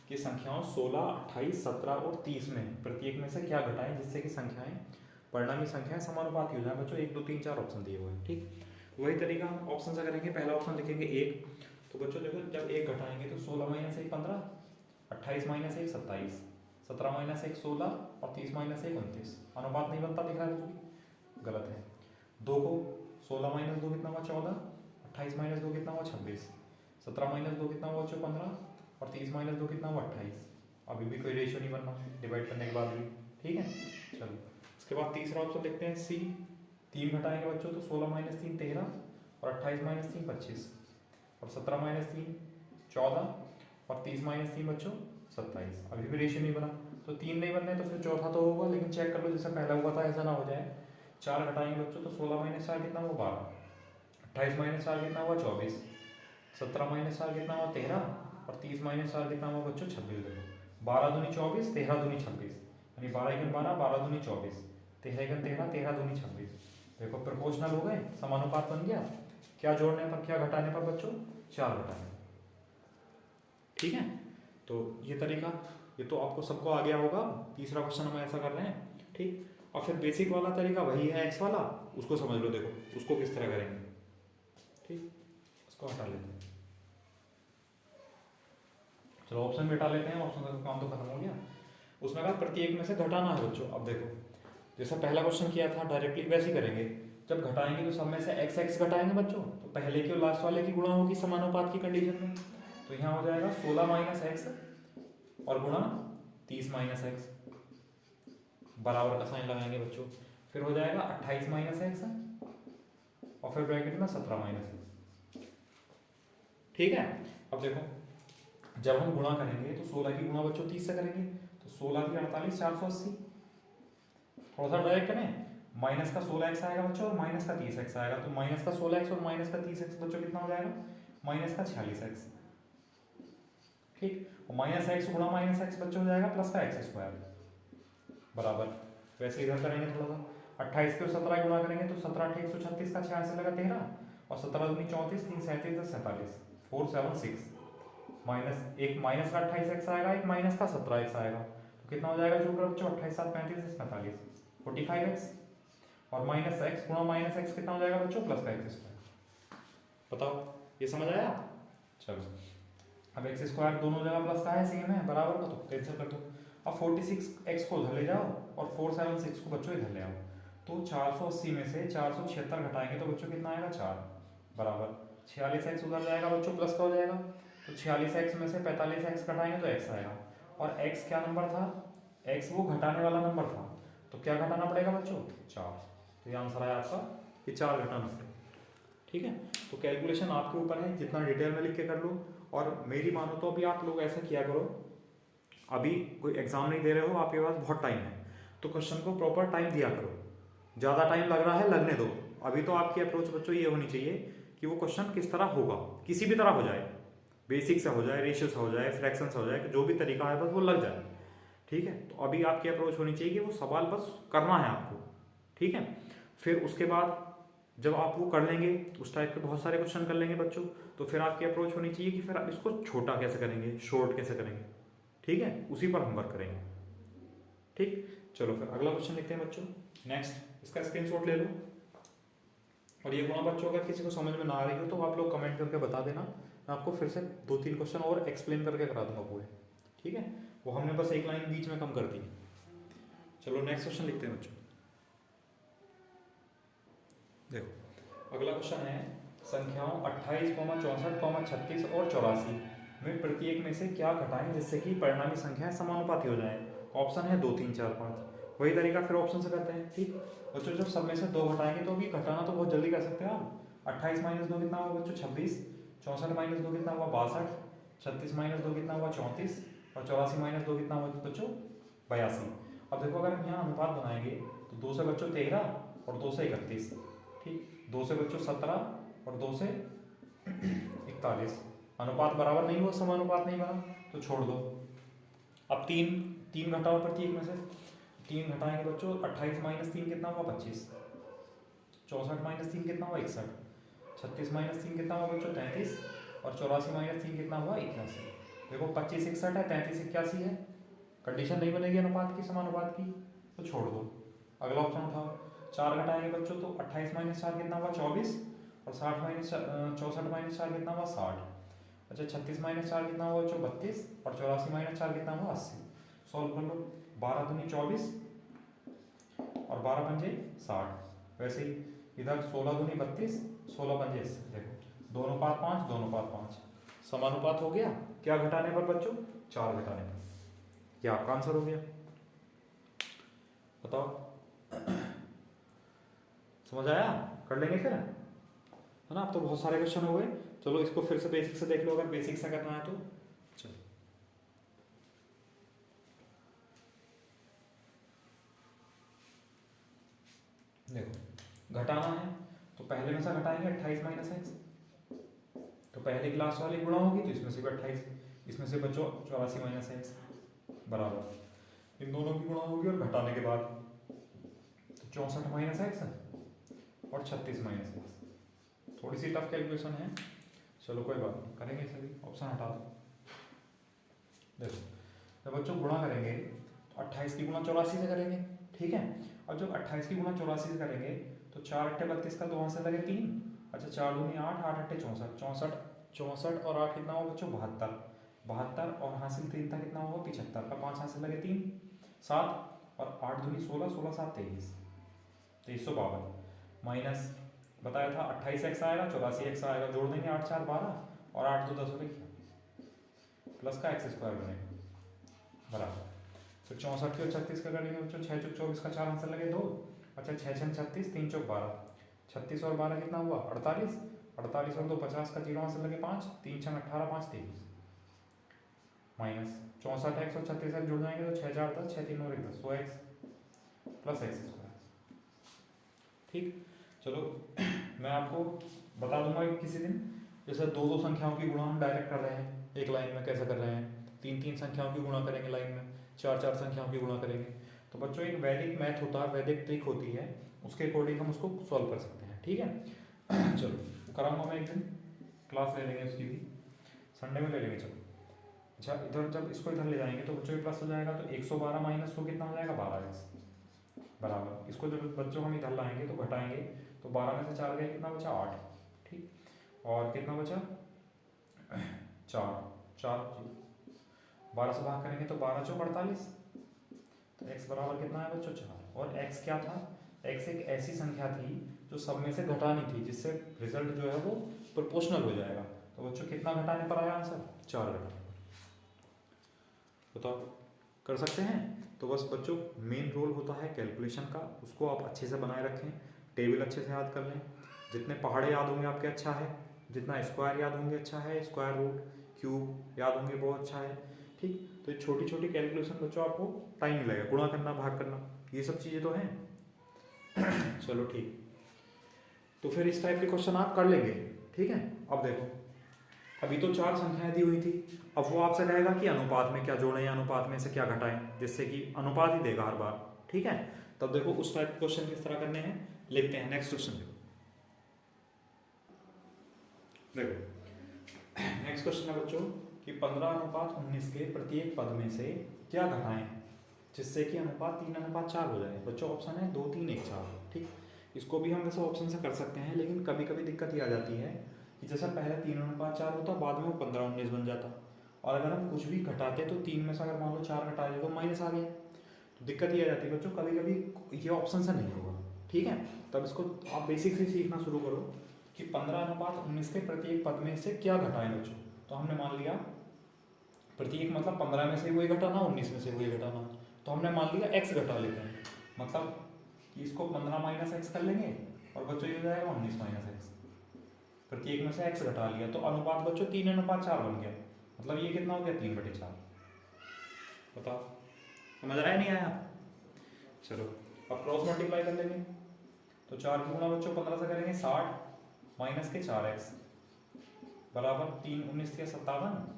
कि संख्याओं 16, 28, 17 और 30 में प्रत्येक में से क्या घटाएं जिससे कि संख्याएं, परिणामी संख्याएं समानुपाती हो जाए बच्चों। 1 2 3 4 ऑप्शन दिए हुए हैं। ठीक, वही तरीका हम ऑप्शन से करेंगे। पहला ऑप्शन लिखेंगे 1, तो बच्चों देखो जब 1 घटाएंगे तो 16 माइनस 1 15, 28 माइनस 1 27, 17 माइनस 1 16, और 30 माइनस 1 29। अनुपात नहीं बनता दिख रहा है बच्चों, गलत है। 2 को 16 माइनस 2 कितना हुआ 14, 28 माइनस 2 कितना हुआ 26, 17 माइनस 2 कितना हुआ बच्चों 15, और 30 माइनस 2 कितना हुआ 28। अभी भी कोई रेशियो नहीं बनना डिवाइड करने के बाद भी। ठीक है, चलो इसके बाद तीसरा ऑप्शन लिखते हैं सी। 3 घटाएंगे बच्चों तो 16 माइनस 3 13, और 28 माइनस 3 25, और 17 माइनस 3 14, और 30 माइनस 3 बच्चों 27। अभी भी रेशियो नहीं बना, तो 3 नहीं बनने तो फिर चौथा तो होगा, लेकिन चेक कर लो जैसे पहला हुआ था ऐसा ना हो जाए। 4 घटाएंगे बच्चों तो 16 माइनस 4 कितना हुआ 12, 28 माइनस 4 कितना हुआ 24, 17 माइनस 4 कितना हुआ 13, और 30 माइनस 4 कितना हुआ बच्चों 26। देखो 12 दूनी 24, 13 दूनी 26, यानी 12 एकम 12, 12 दूनी 24, 13 एकम 13, 13 दूनी 26। देखो प्रोपोर्शनल हो गए, समानुपात बन गया। क्या जोड़ने पर क्या घटाने पर बच्चों, 4 घटाने पर। ठीक है, तो ये तरीका, ये तो आपको सबको आ गया होगा। तीसरा क्वेश्चन हम ऐसा कर रहे हैं, ठीक। और फिर बेसिक वाला तरीका वही है एक्स वाला, उसको समझ लो। देखो उसको किस तरह करेंगे, ठीक, उसको हटा लेते हैं। चलो ऑप्शन भी हटा लेते हैं, ऑप्शन का काम तो खत्म हो गया। उसमें कहा प्रत्येक में से घटाना है बच्चों। अब देखो जैसा पहला क्वेश्चन किया था डायरेक्टली वैसे ही करेंगे। जब घटाएंगे तो सब में से एक्स एक्स घटाएंगे बच्चों, तो पहले की और लास्ट वाले की गुणा होगी समानुपात की कंडीशन में। तो यहाँ हो जाएगा 16 माइनस एक्स और गुणा 30 माइनस एक्स, बराबर का साइन लगाएंगे बच्चों। फिर हो जाएगा 28 माइनस एक्स और फिर ब्रैकेट में 17 माइनस एक्स। ठीक है, अब देखो जब हम गुणा करेंगे तो 16 की गुणा बच्चों 30 से करेंगे, तो 16 की 48, 480। थोड़ा सा डायरेक्ट करें, माइनस का 16x आएगा बच्चों और माइनस का 30x आएगा, तो माइनस का 16x और माइनस का 30x बच्चों कितना हो जाएगा, माइनस का 46x। ठीक, और माइनस एक्स गुणा माइनस एक्स बच्चों हो जाएगा प्लस का एक्स स्क्वायर, बराबर। वैसे इधर करेंगे थोड़ा सा, 28 के 17 गुणा करेंगे तो 17 8 136 का 6 से लगा 13, और 17 दूनी 34, 3 37 10 47, 476। माइनस एक माइनस का 28x आएगा, एक माइनस का 17x आएगा, तो कितना हो जाएगा जोड़ बच्चों 28 7 35 45, 45x। और माइनस एक्स गुणा माइनस एक्स कितना हो जाएगा बच्चों, प्लस का एक्स स्क्वायर। बताओ ये समझ आया। चलो अब एक्स स्क्वायर दोनों जगह प्लस का है, सेम है, बराबर का, तो कैंसिल कर दो। अब 46x को इधर ले जाओ और 476 को बच्चों इधर ले आओ, तो 480 में से 476 घटाएंगे तो बच्चों कितना आएगा 4, बराबर। 46x उधर जाएगा बच्चों, प्लस का हो जाएगा, तो 46x में से 45x घटाएंगे तो x आएगा। और x क्या नंबर था, x वो घटाने वाला नंबर था, तो क्या घटाना पड़ेगा बच्चों 4। तो ये आंसर आया आपका, ये 4 घटाना पड़ेगा। ठीक है, तो कैलकुलेशन आपके ऊपर है, जितना डिटेल में लिख के कर लो। और मेरी मानो तो अभी आप लोग ऐसा किया करो, अभी कोई एग्जाम नहीं दे रहे हो, आपके पास बहुत टाइम है, तो क्वेश्चन को प्रॉपर टाइम दिया करो। ज़्यादा टाइम लग रहा है लगने दो। अभी तो आपकी अप्रोच बच्चों ये होनी चाहिए कि वो क्वेश्चन किस तरह होगा, किसी भी तरह हो जाए, बेसिक से हो जाए, रेशियो से हो जाए, फ्रैक्शन से हो जाए, जो भी तरीका है बस वो लग जाए। ठीक है, तो अभी आपकी अप्रोच होनी चाहिए कि वो सवाल बस करना है आपको। ठीक है, फिर उसके बाद जब आप वो कर लेंगे, उस टाइप के बहुत सारे क्वेश्चन कर लेंगे बच्चों, तो फिर आपकी अप्रोच होनी चाहिए कि फिर आप इसको छोटा कैसे करेंगे, शॉर्ट कैसे करेंगे। ठीक है, उसी पर हम वर्क करेंगे। ठीक, चलो फिर अगला क्वेश्चन लिखते हैं बच्चों। नेक्स्ट इसका स्क्रीनशॉट ले लो। और ये गुणा बच्चों अगर किसी को समझ में ना आ रही हो तो आप लोग कमेंट करके बता देना, मैं आपको फिर से 2-3 क्वेश्चन और एक्सप्लेन करके करा दूंगा पूरे। ठीक है, वो हमने बस एक लाइन बीच में कम कर दी। चलो नेक्स्ट क्वेश्चन लिखते हैं बच्चों। देखो अगला क्वेश्चन है, संख्याओं 28, 64, 36 और 84 में प्रत्येक में से क्या घटाएं जिससे कि परिणामी संख्याएं समानुपाती हो जाएं। ऑप्शन है 2 3 4 5। वही तरीका फिर ऑप्शन से करते हैं। ठीक बच्चों, जब सब में से 2 घटाएंगे तो भी घटाना तो बहुत जल्दी कर सकते हो आप। 28 माइनस 2 कितना हुआ बच्चों 26, 64 माइनस 2 कितना हुआ 62, 36 माइनस 2 कितना हुआ 34, और 84 माइनस 2 कितना हुआ बच्चों 82। अब देखो अगर हम यहाँ अनुपात बनाएंगे तो 2 से बच्चों 13 और 2 से 31। ठीक, 2 से बच्चों 17 और 2 से 41। अनुपात बराबर नहीं हुआ, समानुपात नहीं बना, तो छोड़ दो। अब तीन घटाओ प्रत्येक में से, 3 घटाएंगे बच्चों, 28 माइनस 3 कितना हुआ 25, 64 माइनस 3 कितना हुआ 61, 36 माइनस 3 कितना हुआ बच्चों 33, और 84 माइनस 3 कितना हुआ 81। देखो 25 61 है, 33 81 है, कंडीशन नहीं बनेगी अनुपात की समानुपात की, तो छोड़ दो। अगला ऑप्शन उठाओ, 4 घटाएंगे बच्चों तो 28 माइनस 4 कितना हुआ 24, और 60 माइनस 64 माइनस 4 कितना हुआ 60। अच्छा 36 माइनस 4 कितना हुआ बच्चों 32, और 84 माइनस 4 कितना हुआ 80। सॉल्व कर लो, 12 दूनी 24 और 12 पंजे 60। वैसे ही इधर 16 दूनी 32, 16 पंजे 80। देखो दोनों पात 5, दोनों पात 5, समानुपात हो गया। क्या घटाने पर बच्चों, 4 घटाने पर। क्या आपका आंसर हो गया, बताओ समझ आया। कर लेंगे फिर, है ना। अब तो बहुत सारे क्वेश्चन हो गए, चलो इसको फिर से बेसिक से देख लो, अगर बेसिक से करना है तो। चलो देखो घटाना है तो पहले में से घटाएंगे 28 माइनस एक्स, तो पहले की लास्ट वाली गुणा होगी तो इसमें से भी 28, इसमें से बच्चों 84 माइनस एक्स बराबर इन दोनों की गुणा होगी और घटाने के बाद तो 64 माइनस एक्स और 36 माइनस एक्स। थोड़ी सी टफ कैलकुलेशन है, चलो कोई बात नहीं, करेंगे सभी। ऑप्शन हटा दो। देखो जब बच्चों गुणा करेंगे तो 28 की गुणा 84 से करेंगे, ठीक है। अब जब 28 की गुणा 84 से करेंगे तो 4 अट्ठे 32 का 2 हाथ से लगे 3, अच्छा 4 दूनी 8, 8 अट्ठे 64, 64 और 8 कितना होगा बच्चों 72, 72 और हासिल 3 था कितना होगा 75 का 5 हाथ से लगे 3, 7 और 8 दूनी 16, 16 7 23, 2352 माइनस बताया था 28 एक्स आएगा 84 एक्स आएगा, जोड़ देंगे 8 4 12 और 8 2 10 हो गया प्लस का एक्स स्क्वायर बनेगा बराबर। तो 64 की और 36 का करेंगे बच्चों 6 चौक 24 का 4 आंसर लगे 2, अच्छा 6 6 36, 3 चौक 12, 36 और 12 कितना हुआ 48, 48 और 2 50 का 0 आंसर लगे 5, 3 6 18 5 23 माइनस 64 एक्स और 36 एक्स जुड़ जाएंगे तो 6 4 10, 6 3 और 1 10, 100 एक्स प्लस एक्स स्क्वायर। ठीक, चलो मैं आपको बता दूंगा कि किसी दिन जैसे दो दो संख्याओं की गुणा हम डायरेक्ट कर रहे हैं एक लाइन में कैसे कर रहे हैं, तीन तीन संख्याओं की गुणा करेंगे लाइन में, चार चार संख्याओं की गुणा करेंगे। तो बच्चों एक वैदिक मैथ होता है, वैदिक ट्रिक होती है, उसके अकॉर्डिंग हम उसको सॉल्व कर सकते हैं, ठीक है। चलो कराऊंगा मैं एक दिन, क्लास ले लेंगे उसकी भी, संडे में ले लेंगे। चलो अच्छा इधर जब इसको इधर ले जाएंगे तो बच्चों प्लस हो जाएगा, तो 112 माइनस 100 कितना हो जाएगा 12 एक्स बराबर। इसको जब बच्चों हम इधर लाएंगे तो घटाएंगे तो 12 में से 4 गए कितना बचा 8, ठीक, और कितना बचा 4 4 12 से भाग करेंगे तो 12 चौक 48, तो x बराबर कितना है बच्चों 4। और x क्या था, x एक ऐसी संख्या थी जो सब में से घटानी थी जिससे रिजल्ट जो है वो प्रोपोर्शनल हो जाएगा। तो बच्चों कितना घटाने पर आया आंसर 4 घटाने पर, बताओ कर सकते हैं। तो बस बच्चों मेन रोल होता है कैलकुलेशन का, उसको आप अच्छे से बनाए रखें, टेबल अच्छे से याद कर लें, जितने पहाड़े याद होंगे आपके अच्छा है, जितना स्क्वायर याद होंगे अच्छा है, स्क्वायर रूट क्यूब याद होंगे बहुत अच्छा है, ठीक। तो ये छोटी छोटी कैलकुलेशन बच्चों आपको टाइम नहीं लगेगा, गुणा करना भाग करना ये सब चीज़ें तो हैं। चलो ठीक, तो फिर इस टाइप के क्वेश्चन आप कर लेंगे, ठीक है। अब देखो अभी तो 4 संख्याएं दी हुई थी, अब वो आपसे कहेगा कि अनुपात में क्या जोड़ें या अनुपात में से क्या घटाएं, जिससे कि अनुपात ही देगा हर बार, ठीक है। तब देखो उस टाइप के क्वेश्चन किस तरह करने हैं, लिखते हैं नेक्स्ट क्वेश्चन। देखो नेक्स्ट क्वेश्चन है बच्चों कि 15:19 के प्रत्येक पद में से क्या घटाएं जिससे कि अनुपात 3:4 हो जाए। बच्चों ऑप्शन है 2 3 1 4, ठीक। इसको भी हम वैसे ऑप्शन से कर सकते हैं, लेकिन कभी कभी दिक्कत ये आ जाती है कि जैसा पहले 3:4 होता, बाद में वो 15:19 बन जाता, और अगर हम कुछ भी घटाते तो 3 में से अगर मान लो 4 घटा दिए तो माइनस आ गया, तो दिक्कत ये आ जाती है बच्चों, कभी कभी ये ऑप्शन से नहीं होगा, ठीक है। तब इसको आप बेसिक से सीखना शुरू करो कि 15:19 के प्रत्येक पद में से क्या घटाएं बच्चों। तो हमने मान लिया प्रत्येक मतलब 15 में से वही घटाना, 19 में से वही घटाना, तो हमने मान लिया x घटा लेते हैं, मतलब कि इसको 15 माइनस एक्स कर लेंगे और बच्चों ये हो जाएगा 19 माइनस एक्स, प्रत्येक में से x घटा लिया तो अनुपात बच्चों 3:4 बन गया, मतलब ये कितना हो गया 3/4। बताओ समझ आया नहीं आया। चलो अब क्रॉस मल्टीप्लाई कर लेंगे, तो 4 की गुणा बच्चों 15 से करेंगे 60 माइनस के 4x बराबर 3 19 के 57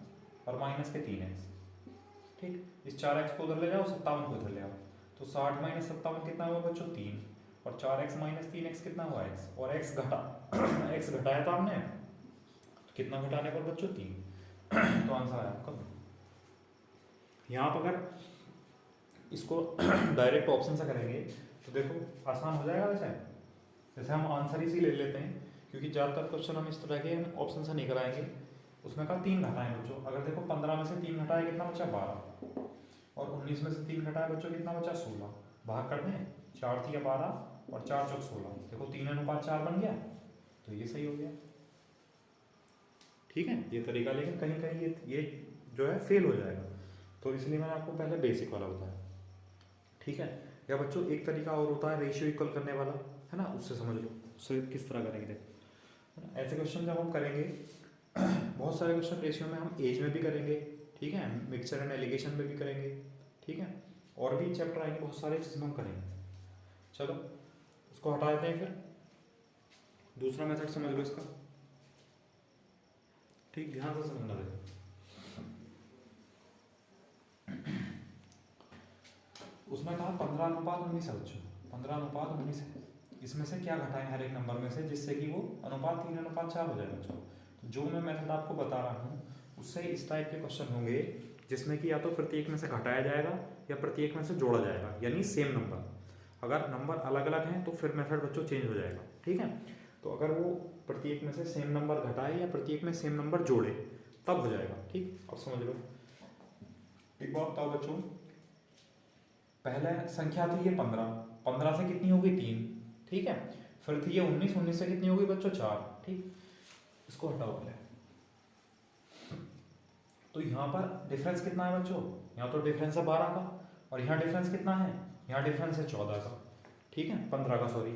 और माइनस के 3x, ठीक। इस 4x को उधर ले जाओ, 57 को इधर ले आओ, तो 60 माइनस 57 कितना हुआ बच्चों 3, और 4x माइनस 3x कितना हुआ x, और x घटा x घटाया था हमने, तो कितना घटाने पर बच्चों 3, तो आंसर आया आपका। यहाँ पर अगर इसको डायरेक्ट ऑप्शन से करेंगे तो देखो आसान हो जाएगा, जैसे हम आंसर इसी ले लेते हैं, क्योंकि ज़्यादातर क्वेश्चन हम इस तरह के हम ऑप्शन से नहीं कराएंगे। उसमें कहा 3 घटाएं बच्चों, अगर देखो 15 में से 3 घटाए कितना बचा 12, और 19 में से 3 घटाए बच्चों कितना बचा 16, भाग कर दें 4 थी 12 और 4 चौक 16, देखो 3:4 बन गया, तो ये सही हो गया, ठीक है ये तरीका। लेकिन कहीं कहीं ये जो है फेल हो जाएगा, तो इसलिए मैंने आपको पहले बेसिक वाला बताया, ठीक है। या बच्चों एक तरीका और होता है रेशियो इक्वल करने वाला, है ना, उससे समझ लो, उससे किस तरह करेंगे देखो। ऐसे क्वेश्चन जब हम करेंगे बहुत सारे क्वेश्चन रेशियो में हम एज में भी करेंगे, ठीक है, मिक्सचर एंड एलिगेशन में भी करेंगे, ठीक है, और भी चैप्टर आएंगे बहुत सारे जिसमें हम करेंगे। चलो उसको हटा देते हैं, फिर दूसरा मेथड समझ लो इसका। ठीक, ध्यान से समझना। देखो उसमें कहा 15:19 है बच्चों, 15:19 है। इसमें से क्या घटाएं हर एक नंबर में से, जिससे कि वो अनुपात 3:4 हो जाए बच्चों। तो जो मैं मेथड आपको बता रहा हूँ उससे इस टाइप के क्वेश्चन होंगे जिसमें कि या तो प्रत्येक में से घटाया जाएगा या प्रत्येक में से जोड़ा जाएगा, यानी सेम नंबर। अगर नंबर अलग अलग हैं तो फिर मेथड बच्चों चेंज हो जाएगा, ठीक है। तो अगर वो प्रत्येक में से सेम नंबर घटाए या प्रत्येक में सेम नंबर जोड़े तब हो जाएगा, ठीक। अब समझ लो, एक बात बताओ बच्चों, पहले संख्या थी ये 15, 15 से कितनी हो गई 3, ठीक है। फिर थी ये 19, 19 से कितनी हो गई बच्चों 4, ठीक। इसको हटाओ पहले। तो यहाँ पर डिफरेंस कितना है बच्चों, यहाँ तो डिफरेंस है 12 का, और यहाँ डिफरेंस कितना है, यहाँ डिफरेंस है 14 का, ठीक है, 15 का सॉरी।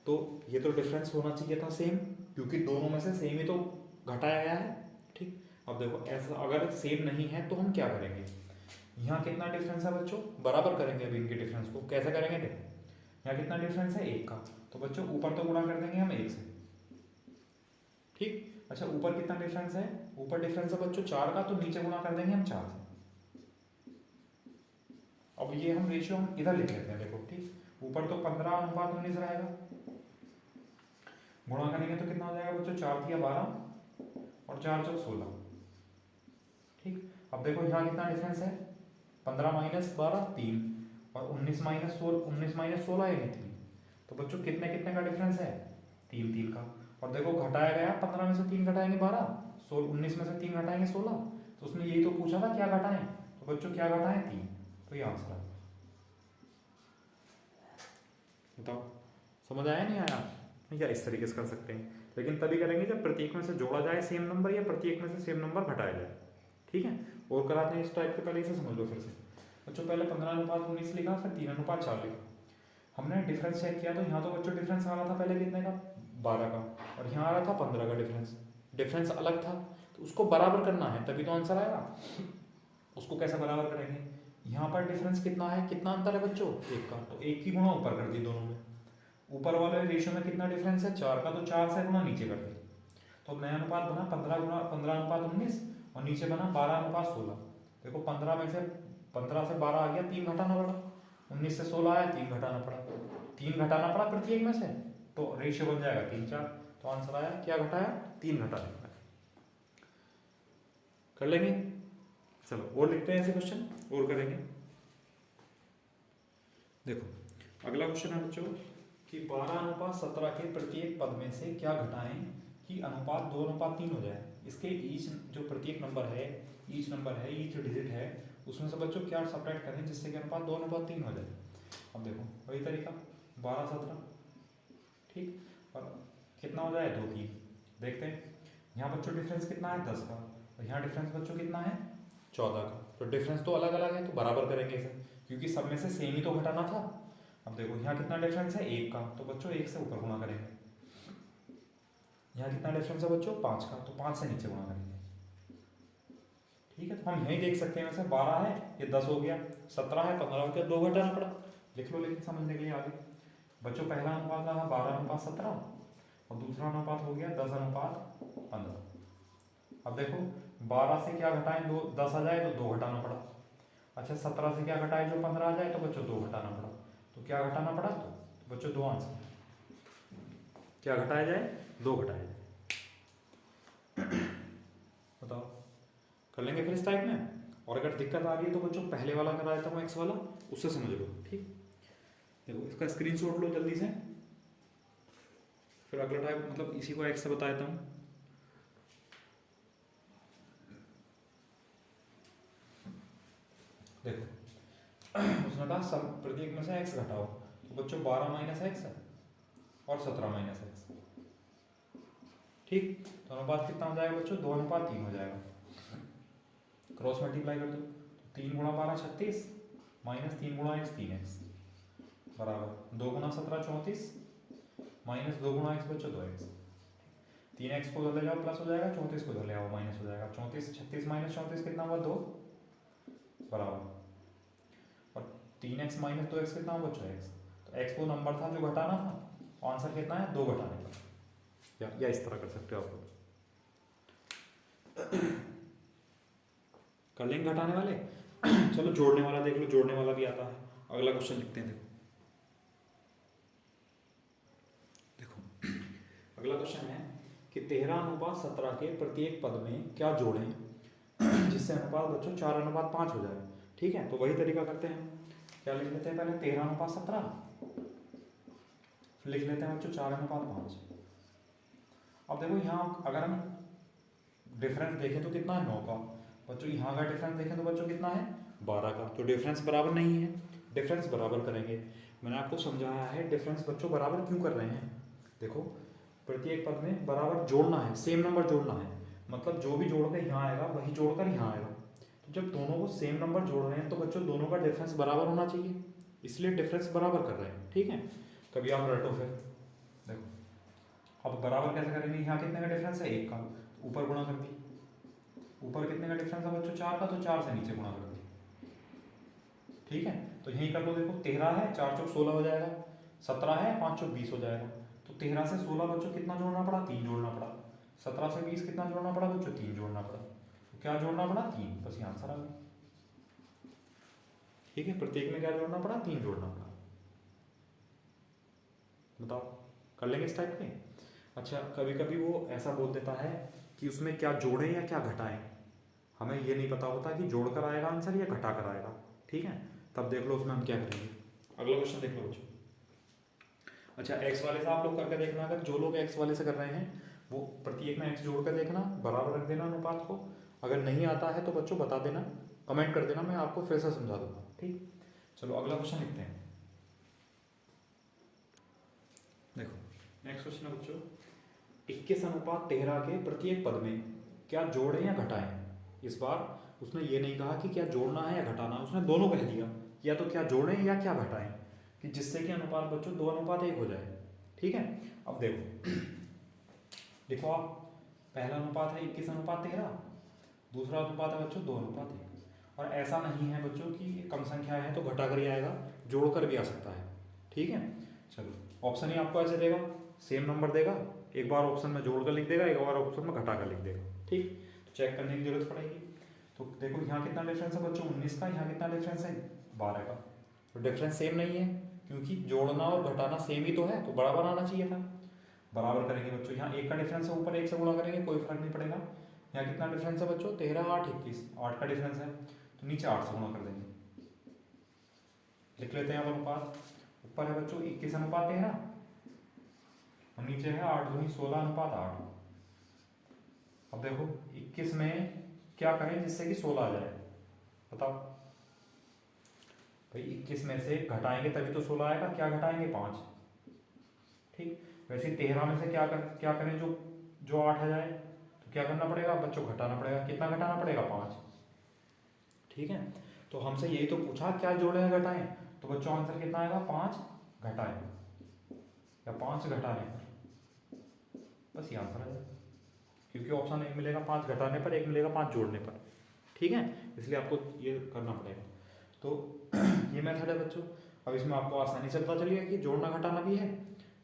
तो ये तो डिफरेंस होना चाहिए था सेम, क्योंकि दोनों में से सेम ही तो घटाया गया है, ठीक। अब देखो ऐसा अगर सेम नहीं है तो हम क्या करेंगे, यहाँ कितना डिफरेंस है बच्चों, बराबर करेंगे अभी इनके डिफरेंस को। कैसे करेंगे, देखो यहाँ कितना डिफरेंस है 1 का, तो बच्चों ऊपर तो गुणा कर देंगे हम 1 से, ठीक। अच्छा ऊपर कितना डिफरेंस है, ऊपर डिफरेंस है बच्चों 4 का, तो नीचे गुणा कर देंगे हम 4 से। अब ये हम रेशियो हम इधर लिख लेते हैं, देखो ठीक। ऊपर तो 15:19 रहेगा, गुणा करेंगे तो कितना हो जाएगा बच्चों, 4 तिया 12 और 4 चौक 16, ठीक। अब देखो यहाँ कितना डिफरेंस है, 15 - 12 3 और 19 - 16 यानी 3। तो बच्चों कितने कितने का डिफरेंस है, 3 3 का। और देखो घटाया गया, 15 में से 3 घटाएंगे 12, 19 में से 3 घटाएंगे 16। तो उसने यही तो पूछा था क्या घटाएं, तो बच्चों क्या घटाएं 3, तो ये आंसर है। बताओ समझ आया नहीं आया, या इस तरीके से कर सकते हैं, लेकिन तभी करेंगे जब प्रत्येक में से जोड़ा जाए सेम नंबर या प्रत्येक में से सेम नंबर घटाया जाए, ठीक है। और कराते हैं इस टाइप के, पहले इसे समझ लो फिर से बच्चों। पहले 15:19 लिखा, फिर 3:4 लिखा। हमने डिफरेंस चेक किया तो यहाँ तो बच्चों डिफरेंस आ रहा था पहले कितने का, 12 का, और यहाँ आ रहा था 15 का डिफरेंस। डिफरेंस अलग था तो उसको बराबर करना है तभी तो आंसर आएगा। उसको कैसे बराबर करेंगे, यहाँ पर डिफरेंस कितना है, कितना अंतर है बच्चों 1 का, तो 1 की गुणा ऊपर कर दी दोनों में। ऊपर वाले रेशियो में कितना डिफरेंस है 4 का, तो 4 से गुणा नीचे कर दी। तो नया अनुपात बना 15:19 और नीचे बना 12:16। देखो 15 में से 15 से 12 आ गया, 3 घटाना पड़ा, 19 से 16 आया, 3 घटाना पड़ा, 3 घटाना पड़ा प्रत्येक में से, तो रेशियो बन जाएगा 3 4। तो आंसर आया क्या घटाया, 3 घटाने का। कर लेंगे, चलो और लिखते हैं ऐसे क्वेश्चन और करेंगे। देखो अगला क्वेश्चन है बच्चों कि 12:17 के प्रत्येक पद में से क्या घटाएं कि अनुपात 2:3 हो जाए। इसके ईच जो प्रत्येक नंबर है, ईच डिजिट है, उसमें से बच्चों क्या सब्ट्रैक्ट करें जिससे कि अनुपात 2:3 हो जाए। अब देखो वही तरीका, 12 17, ठीक, और कितना हो जाए 2 3। देखते हैं यहाँ बच्चों डिफरेंस कितना है 10 का, और यहाँ डिफरेंस बच्चों कितना है 14 का। तो डिफरेंस तो अलग अलग है तो बराबर करेंगे इसे, क्योंकि सब में से सेम ही तो घटाना था। अब देखो यहाँ कितना डिफरेंस है 1 का, तो बच्चों 1 से ऊपर गुणा करेंगे। यहाँ कितना डिफरेंस है बच्चों 5 का, तो 5 से नीचे गुणा करेंगे, ठीक है। तो हम यही देख सकते हैं वैसे 12 है ये 10 हो गया, 17 है 15 हो गया, 2 घटाना पड़ा। लिख लो लेकिन समझने के लिए आगे बच्चों, पहला अनुपात रहा 12:17 और दूसरा अनुपात हो गया 10:15। अब देखो 12 से क्या घटाएं, 10 आ जाए तो 2 घटाना पड़ा। अच्छा 17 से क्या घटाए जो 15 आ जाए, तो बच्चों 2 घटाना पड़ा। तो क्या घटाना पड़ा, तो बच्चों 2 आंसर, क्या घटाया जाए 2 घटाया जाए। बताओ कर लेंगे फिर इस टाइप में। और अगर दिक्कत आ रही है तो बच्चों पहले वाला करा देता हूँ एक्स वाला, उससे समझ लो, ठीक। देखो इसका स्क्रीनशॉट लो जल्दी से, फिर अगला टाइप मतलब इसी को एक्स से बता देता हूँ। देखो उसने कहा सब प्रत्येक में से एक्स घटाओ, तो बच्चों 12 - एक्स और 17 - एक्स, ठीक। तो अनुपात कितना हो जाएगा बच्चों 2:3 हो जाएगा। क्रॉस मल्टीप्लाई कर दो, 3 × 12 36 -3 × x 3x बराबर 2 × 17 34 -2 × x बच्चों 2x। 3x को उधर ले जाओ प्लस हो जाएगा, 34 को उधर ले आओ माइनस हो जाएगा। 34 36 - 34 कितना हुआ 2 बराबर, और 3x - 2x कितना हुआ बच्चों x। तो x वो नंबर था जो घटाना था, आंसर कितना है 2 घटाने का, या इस तरह कर सकते हो आप लोग। कर लेंगे घटाने वाले। चलो जोड़ने वाला देख लो, जोड़ने वाला भी आता है। अगला क्वेश्चन लिखते हैं। देखो देखो अगला क्वेश्चन है कि 13:17 के प्रत्येक पद में क्या जोड़ें जिससे अनुपात बच्चों 4:5 हो जाए। ठीक है, तो वही तरीका करते हैं। क्या लिख लेते हैं, पहले 13:17, लिख लेते हैं बच्चों 4:5। अब देखो यहाँ अगर हम डिफरेंस देखें तो कितना है, 9 का। बच्चों यहाँ का डिफरेंस देखें तो बच्चों कितना है, 12 का। तो डिफरेंस बराबर नहीं है, डिफरेंस बराबर करेंगे। मैंने आपको समझाया है डिफरेंस बच्चों बराबर क्यों कर रहे हैं। देखो प्रत्येक पद में बराबर जोड़ना है, सेम नंबर जोड़ना है, मतलब जो भी जोड़कर यहाँ आएगा वही जोड़कर यहाँ आएगा। तो जब दोनों को सेम नंबर जोड़ रहे हैं तो बच्चों दोनों का डिफरेंस बराबर होना चाहिए, इसलिए डिफरेंस बराबर कर रहे हैं। ठीक है, कभी आप रटो फिर। देखो अब बराबर कैसे करेंगे, यहाँ कितने का डिफरेंस है, 1 का, ऊपर गुणा कर दी। ऊपर कितने का डिफरेंस है बच्चों, 4 का, तो 4 से नीचे गुणा कर दी। ठीक है, तो यहीं कर लो। देखो 13 है, 4 चौक 16 हो जाएगा, 17 है, 5 चौक 20 हो जाएगा। तो 13 से 16 बच्चों कितना जोड़ना पड़ा, 3 जोड़ना पड़ा। 17 से 20 कितना जोड़ना पड़ा बच्चों, 3 जोड़ना पड़ा। तो क्या जोड़ना पड़ा, 3। बस ये आंसर आ गया। ठीक है, प्रत्येक में क्या जोड़ना पड़ा, 3 जोड़ना पड़ा। बताओ कर लेंगे इस टाइप के। अच्छा कभी कभी वो ऐसा बोल देता है कि उसमें क्या जोड़ें या क्या घटाएं, हमें ये नहीं पता होता कि जोड़ कर आएगा आंसर या घटा कर आएगा। ठीक है, तब देख लो उसमें हम क्या करेंगे। अगला क्वेश्चन देख लो बच्चों। अच्छा एक्स वाले से आप लोग करके देखना, अगर जो लोग एक्स वाले से कर रहे हैं वो प्रत्येक में एक्स जोड़ कर देखना, बराबर रख देना अनुपात को। अगर नहीं आता है तो बच्चों बता देना, कमेंट कर देना, मैं आपको फिर से समझा दूंगा। ठीक, चलो अगला क्वेश्चन लिखते हैं। देखो नेक्स्ट क्वेश्चन है बच्चों, 21:13 के प्रत्येक पद में क्या जोड़ें या घटाएं। इस बार उसने ये नहीं कहा कि क्या जोड़ना है या घटाना, उसने दोनों कह दिया, या तो क्या जोड़ें या क्या घटाएं, कि जिससे कि अनुपात बच्चों 2:1 हो जाए। ठीक है, अब देखो देखो आप, पहला अनुपात है 21:13, दूसरा अनुपात है बच्चों 2:1। और ऐसा नहीं है बच्चों कि कम संख्या है तो घटा कर ही आएगा, जोड़ कर भी आ सकता है। ठीक है, चलो ऑप्शन ही आपको ऐसे देगा, सेम नंबर देगा, एक बार ऑप्शन में जोड़ कर लिख देगा, एक बार ऑप्शन में घटा कर लिख देगा। ठीक, तो चेक करने की जरूरत पड़ेगी। तो देखो यहाँ कितना डिफरेंस है बच्चों, 19 का, यहाँ कितना डिफरेंस है, 12 का। तो डिफरेंस सेम नहीं है, क्योंकि जोड़ना और घटाना सेम ही तो है, तो बराबर आना चाहिए था। बराबर करेंगे बच्चों, यहाँ 1 का डिफरेंस है, ऊपर 1 से गुणा करेंगे, कोई फर्क नहीं पड़ेगा। यहाँ कितना डिफरेंस है बच्चों, 13, 8, 21, 8 का डिफरेंस है, तो नीचे 8 से गुणा कर देंगे। लिख लेते हैं अब अनुपात। ऊपर है बच्चों 21:13 और नीचे है 8 दूनी 16:8। अब देखो 21 में क्या करें जिससे कि 16 आ जाए, बताओ भाई। 21 में से घटाएंगे तभी तो 16 आएगा, क्या घटाएंगे, 5। ठीक, वैसे 13 में से क्या करें जो जो 8 आ जाए, तो क्या करना पड़ेगा बच्चों, घटाना पड़ेगा। कितना घटाना पड़ेगा, 5। ठीक है, तो हमसे यही तो पूछा क्या जोड़े या घटाएं, तो बच्चों आंसर कितना आएगा, 5 घटाएं या 5 घटाने पर, बस ये आंसर आएगा। क्योंकि ऑप्शन एक मिलेगा 5 घटाने पर, एक मिलेगा 5 जोड़ने पर। ठीक है, इसलिए आपको ये करना पड़ेगा। तो ये मेथड है बच्चों। अब इसमें आपको आसानी से पता चलिए कि जोड़ना घटाना भी है,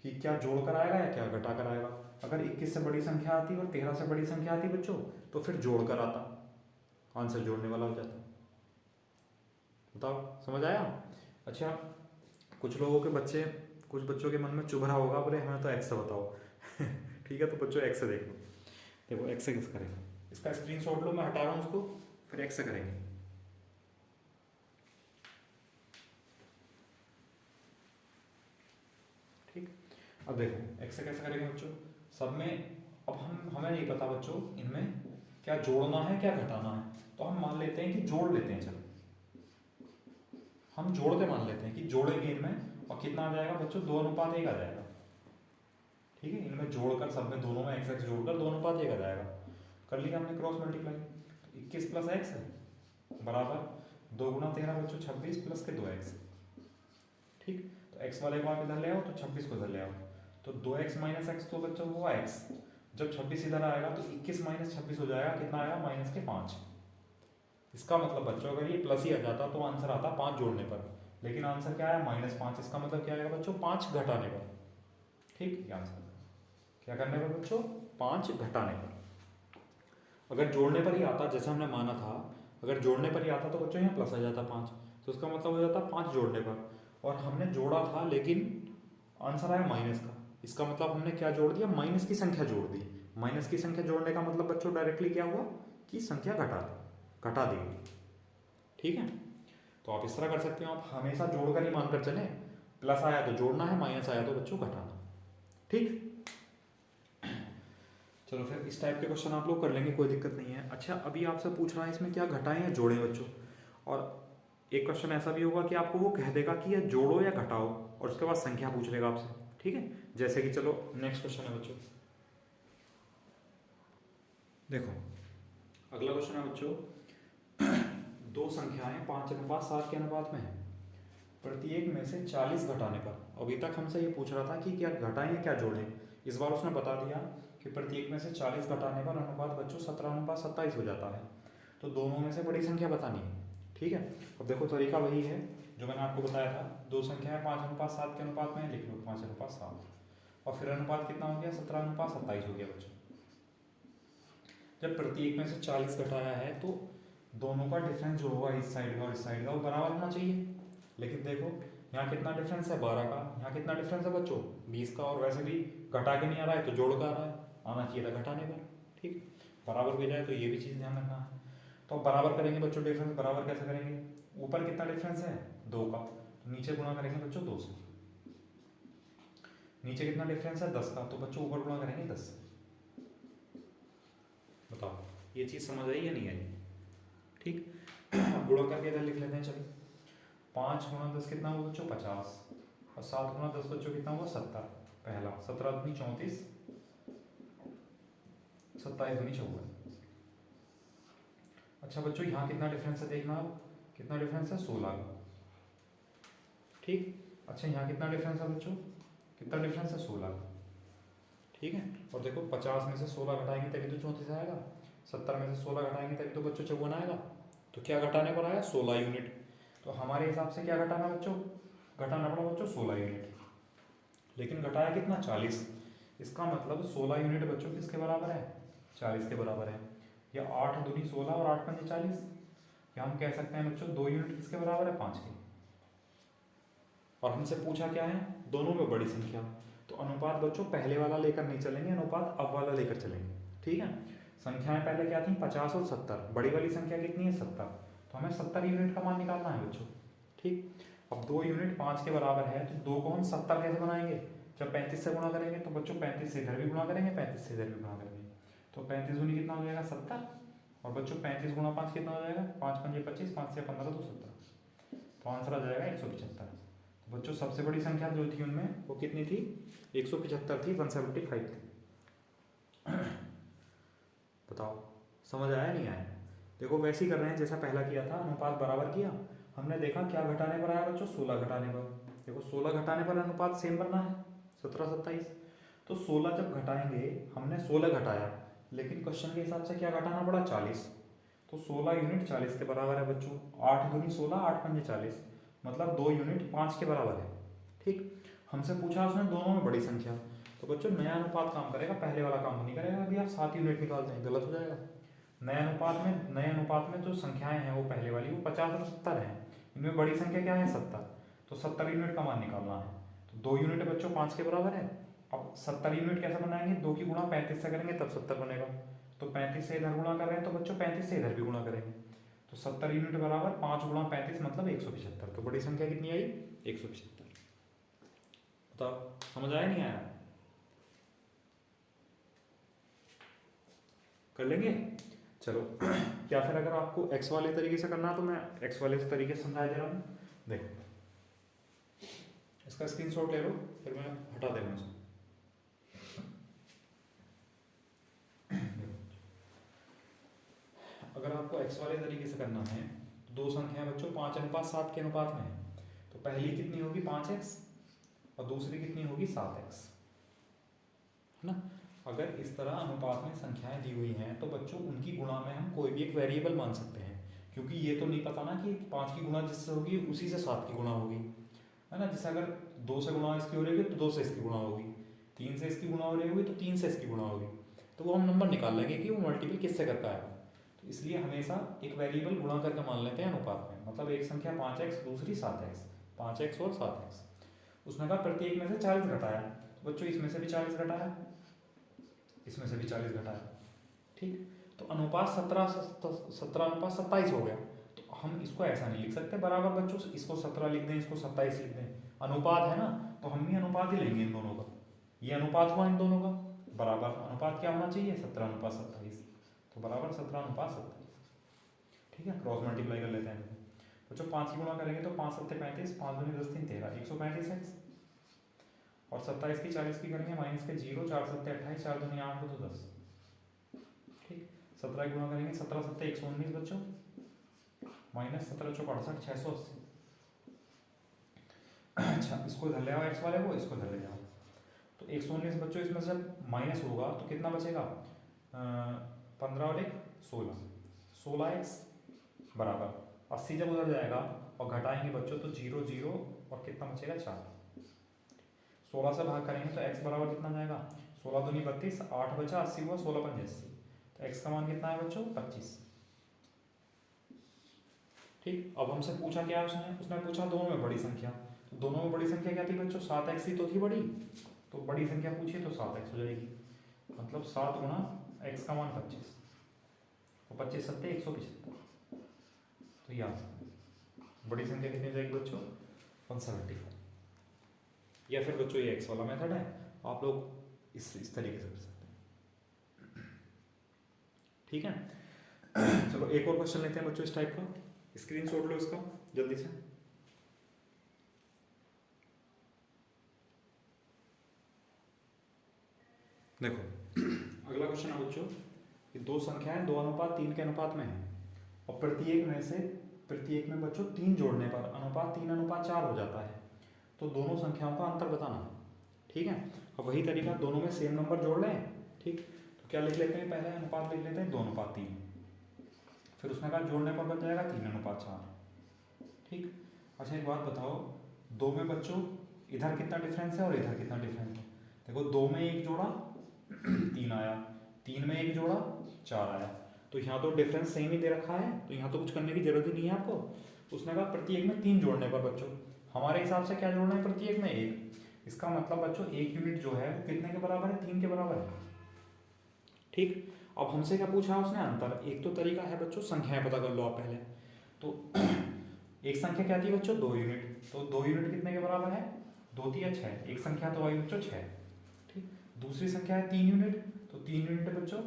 कि क्या जोड़ कर आएगा या क्या घटा कर आएगा। अगर 21 से बड़ी संख्या आती और 13 से बड़ी संख्या आती बच्चों, तो फिर जोड़ कर आता, आंसर जोड़ने वाला हो जाता। बताओ समझ आया। अच्छा कुछ लोगों के बच्चे, कुछ बच्चों के मन में चुभ रहा होगा, बोले हमें तो एक्स से बताओ। ठीक है, तो बच्चों एक्स से देख लो। देखो एक्स से किस करेंगे, इसका स्क्रीनशॉट लो, मैं हटा रहा हूँ उसको, फिर एक्स से करेंगे। ठीक, अब देखो एक्स से कैसे करेंगे बच्चों, सब में अब हमें नहीं पता बच्चों इनमें क्या जोड़ना है क्या घटाना है, तो हम मान लेते हैं कि जोड़ लेते हैं। चलो हम जोड़ के मान लेते हैं कि जोड़ेंगे इनमें, और कितना आ जाएगा बच्चों, 2:1 आ जाएगा। ठीक है, इनमें जोड़कर सब में दोनों में एक्स एक्स जोड़कर 2:1 आ जाएगा। कर लिया हमने क्रॉस मल्टीप्लाई, 21 प्लस एक्स बराबर 2 गुना 13 बच्चों 26 प्लस के 2x। ठीक, तो x वाले को आप इधर ले आओ तो 26 को इधर ले आओ, तो 2x माइनस एक्स तो बच्चों हुआ x। जब 26 इधर आएगा तो 21 माइनस 26 हो जाएगा, कितना आएगा, माइनस के 5। इसका मतलब बच्चों अगर ये प्लस ही आ जाता तो आंसर आता 5 जोड़ने पर, लेकिन आंसर क्या आया, -5। इसका मतलब क्या आएगा बच्चों, 5 घटाने पर। ठीक, ये आंसर क्या करने पर बच्चों, 5 घटाने पर। अगर जोड़ने पर ही आता जैसे हमने माना था, अगर जोड़ने पर ही आता तो बच्चों यहाँ प्लस आ जाता 5, तो उसका मतलब हो जाता 5 जोड़ने पर, और हमने जोड़ा था लेकिन आंसर आया माइनस का। इसका मतलब हमने क्या जोड़ दिया, माइनस की संख्या जोड़ दी। माइनस की संख्या जोड़ने का मतलब बच्चों डायरेक्टली क्या हुआ कि संख्या घटा दी। ठीक है, तो आप इस तरह कर सकते हो, आप हमेशा जोड़कर ही मानकर चलें, प्लस आया तो जोड़ना है, माइनस आया तो बच्चों घटाना। ठीक, चलो फिर इस टाइप के क्वेश्चन आप लोग कर लेंगे, कोई दिक्कत नहीं है। अच्छा, अभी आपसे पूछ रहा है इसमें क्या घटाएं या जोड़ें बच्चों, और एक क्वेश्चन ऐसा भी होगा कि आपको वो कह देगा कि ये जोड़ो या घटाओ, और उसके बाद संख्या पूछ लेगा आपसे। ठीक है, जैसे कि चलो नेक्स्ट क्वेश्चन है बच्चों, देखो अगला क्वेश्चन है बच्चों, दो संख्याएं 5:7 के अनुपात में है, प्रत्येक में से 40 घटाने पर। अभी तक हमसे ये पूछ रहा था कि क्या घटाएं या क्या जोड़ें, इस बार उसने बता दिया कि प्रत्येक में से 40 घटाने पर अनुपात बच्चों 17:27 हो जाता है, तो दोनों में से बड़ी संख्या बतानी है। ठीक है, अब देखो तरीका वही है जो मैंने आपको बताया था, दो संख्याएं 5:7 के अनुपात में, लिख लो 5:7, और फिर अनुपात कितना हो गया, 17:27 हो गया बच्चों। जब प्रत्येक में से 40 घटाया है तो दोनों का डिफरेंस जो होगा इस साइड का और इस साइड का वो बराबर होना चाहिए। लेकिन देखो यहाँ कितना डिफरेंस है, 12 का, यहाँ कितना डिफरेंस है बच्चों, 20 का, और वैसे भी घटा के नहीं आ रहा है तो जोड़ का आ रहा है, आना चाहिए था घटाने पर। ठीक, बराबर हो जाए तो ये भी चीज़ ध्यान रखना है। तो बराबर करेंगे बच्चों, डिफरेंस बराबर कैसे करेंगे, ऊपर कितना डिफरेंस है 2 का, तो नीचे गुणा करेंगे बच्चों 2 से। नीचे कितना डिफरेंस है 10 का, तो बच्चों ऊपर गुणा करेंगे 10 से। बताओ ये चीज़ समझ आई या नहीं आई। ठीक, गुणा करके इधर लिख लेते हैं, चलो 5 गुणा 10 कितना हुआ बच्चों 50, और 7 गुणा 10 बच्चों कितना हुआ 70। पहला 17 दूनी 34, 27 दूनी 54। अच्छा बच्चों यहाँ कितना डिफरेंस है देखना, अब कितना डिफरेंस है 16 का। ठीक, अच्छा यहाँ कितना डिफरेंस है बच्चों, कितना डिफरेंस है 16 का। ठीक है, और देखो 50 में से 16 घटाएंगे तभी तो 34 आएगा, 70 में से 16 घटाएंगे तभी तो बच्चों 54 आएगा। तो क्या घटाने पर आया 16 यूनिट। तो हमारे हिसाब से क्या घटाना बच्चों, घटाना पड़ा बच्चों 16 यूनिट, लेकिन घटाया कितना 40। इसका मतलब 16 यूनिट बच्चों किसके बराबर है, 40 के बराबर है। या 8 दूनी 16 और 8 पंजे 40, या हम कह सकते हैं बच्चों 2 यूनिट किसके बराबर है 5 के। और हमसे पूछा क्या है, दोनों में बड़ी संख्या, तो अनुपात बच्चों पहले वाला लेकर नहीं चलेंगे, अनुपात अब वाला लेकर चलेंगे। ठीक है, संख्याएं पहले क्या थी 50 और 70, बड़ी वाली संख्या कितनी है 70, तो हमें 70 यूनिट का मान निकालना है बच्चों। ठीक, अब 2 यूनिट 5 के बराबर है तो 2 को हम 70 कैसे बनाएंगे, जब 35 से गुणा करेंगे तो बच्चों 35 से इधर भी गुणा करेंगे, 35 से इधर भी गुणा करेंगे, तो 35 दूनी कितना हो जाएगा 70, और बच्चों 35 गुणा 5 कितना हो जाएगा, 5 पंजे 25, 5 से 15 तो 70, तो आंसर आ जाएगा 175। तो बच्चों सबसे बड़ी संख्या जो थी उनमें वो कितनी थी 175 थी, 175 थी। बताओ समझ आया नहीं आया। देखो वैसे ही कर रहे हैं जैसा पहला किया था, अनुपात बराबर किया, हमने देखा क्या घटाने पर आया बच्चों 16 घटाने पर। देखो 16 घटाने पर अनुपात सेम बनना है 17-27, तो 16 जब घटाएंगे, हमने 16 घटाया लेकिन क्वेश्चन के हिसाब से क्या घटाना पड़ा 40, तो 16 यूनिट 40 के बराबर है बच्चों। 8 दूनी 16, 8 पंजे 40, मतलब 2 यूनिट 5 के बराबर है। ठीक, हमसे पूछा उसने दोनों में बड़ी संख्या, तो बच्चों नया अनुपात काम करेगा, पहले वाला काम नहीं करेगा। अभी आप 7 यूनिट निकालते हैं गलत हो जाएगा। नए अनुपात में जो संख्याएं हैं वो पहले वाली वो 50 और 70 हैं, इनमें बड़ी संख्या क्या है 70, तो 70 यूनिट का मान निकालना है। तो 2 यूनिट बच्चों 5 के बराबर है। अब 70 यूनिट कैसे बनाएंगे, 2 की गुणा 35 से करेंगे तब 70 बनेगा, तो 35 से इधर गुणा कर रहे हैं तो बच्चों 35 से इधर भी गुणा करेंगे, तो 70 यूनिट बराबर 5 गुणा 35 मतलब 175। तो बड़ी संख्या कितनी आई 175। बताओ समझ आया नहीं आया, कर लेंगे। चलो क्या फिर अगर आपको x वाले तरीके से करना है तो मैं x वाले तरीके से समझा दे रहा हूँ। देखो इसका स्क्रीनशॉट ले लो, फिर मैं हटा दे रहा हूँ इसको। अगर आपको x वाले तरीके से करना है तो दो संख्याएं बच्चों 5:7 के अनुपात में है, तो पहली कितनी होगी 5x और दूसरी कितनी होगी 7x, है ना। अगर इस तरह अनुपात में संख्याएं दी हुई हैं तो बच्चों उनकी गुणा में हम कोई भी एक वेरिएबल मान सकते हैं, क्योंकि ये तो नहीं पता ना कि 5 की गुणा जिससे होगी उसी से 7 की गुणा होगी, है ना। जैसे अगर 2 से गुणा इसकी हो रही है तो 2 से इसकी गुणा होगी, 3 से इसकी गुणा हो रही होगी तो 3 से इसकी गुणा होगी। तो वो हम नंबर निकाल लेंगे कि वो मल्टीपल किससे करके आएगा। तो इसलिए हमेशा एक वेरिएबल गुणा करके मान लेते हैं अनुपात में। मतलब एक संख्या 5x, दूसरी 7x, 5x और 7x। उसने कहा प्रत्येक में से 40 घटाया, तो बच्चों इसमें से भी 40 घटाया, इसमें से भी 40 घटाया, ठीक। तो अनुपात 17:27 हो गया। तो हम इसको ऐसा नहीं लिख सकते बराबर बच्चों, इसको 17 लिख दें, इसको 27 लिख दें, अनुपात है ना, तो हम भी अनुपात ही लेंगे इन दोनों का। ये अनुपात हुआ इन दोनों का, बराबर अनुपात क्या होना चाहिए, 17:27, तो बराबर 17:27, ठीक है। क्रॉस मल्टीप्लाई कर लेते हैं बच्चों, 5 की गुणा करेंगे तो 5 7 35, 5 दूनी 10 3 13, 135x, और 27 की 40 की करेंगे माइनस के 0, 4 7 28, 4 दूनी 8 तो 10, ठीक। 17 गुणा करेंगे 17 7 119 बच्चों, माइनस 17 चौक 68, 680। अच्छा, इसको इधर ले आओ एक्स वाले को, इसको इधर ले जाओ, तो 119 बच्चों, इसमें से जब माइनस होगा तो कितना बचेगा, 15 और 1 16, 16x बराबर 80। जब उधर जाएगा और घटाएंगे बच्चों तो 0 0 और कितना बचेगा 4। 16 से भाग करेंगे तो x बराबर कितना जाएगा, 16 दूनी 32, 8 बचा, 80 हुआ, 16 पंजे 80, तो x का मान कितना है बच्चों 25, ठीक। अब हमसे पूछा क्या है उसने पूछा दोनों में बड़ी संख्या। तो दोनों में बड़ी संख्या क्या थी बच्चों, 7x ही तो थी बड़ी, तो बड़ी संख्या पूछिए तो 7x हो जाएगी। मतलब 7 गुणा x का मान 25, और 25 7 175, तो ये आंसर बड़ी संख्या कितनी हो जाएगी बच्चों 175। या फिर बच्चों ये x वाला मेथड है, आप लोग इस तरीके से कर सकते हैं, ठीक है। चलो एक और क्वेश्चन लेते हैं बच्चों इस टाइप का, स्क्रीनशॉट लो इसका जल्दी से। देखो अगला क्वेश्चन है बच्चों कि दो संख्याएं 2:3 के अनुपात में है, और प्रत्येक में बच्चों 3 जोड़ने पर अनुपात 3:4 हो जाता है, तो दोनों संख्याओं का अंतर बताना है, ठीक है। अब वही तरीका, दोनों में सेम नंबर जोड़ लें, ठीक। तो क्या लिख लेते हैं, पहले अनुपात लिख लेते हैं 2:3, फिर उसने कहा जोड़ने पर बन जाएगा 3:4, ठीक। अच्छा एक बात बताओ, 2 में बच्चों इधर कितना डिफरेंस है और इधर कितना डिफरेंस है। देखो 2 में 1 जोड़ा 3 आया, 3 में 1 जोड़ा 4 आया, तो यहाँ तो डिफरेंस सेम ही दे रखा है, तो यहाँ तो कुछ करने की जरूरत ही नहीं है आपको। उसने कहा प्रत्येक में 3 जोड़ने पर बच्चों, हमारे हिसाब से क्या जोड़ना है प्रत्येक में 1, इसका मतलब बच्चों 1 यूनिट जो है वो कितने के बराबर है, 3 के बराबर है, ठीक। अब हमसे क्या पूछा उसने, अंतर। एक तो तरीका है बच्चों संख्याएं पता कर लो आप पहले, तो एक संख्या क्या थी बच्चों 2 यूनिट, तो 2 यूनिट कितने के बराबर है, 2 3 6, एक संख्या तो आई बच्चों 6, ठीक। दूसरी संख्या है 3 यूनिट, तो 3 यूनिट है बच्चों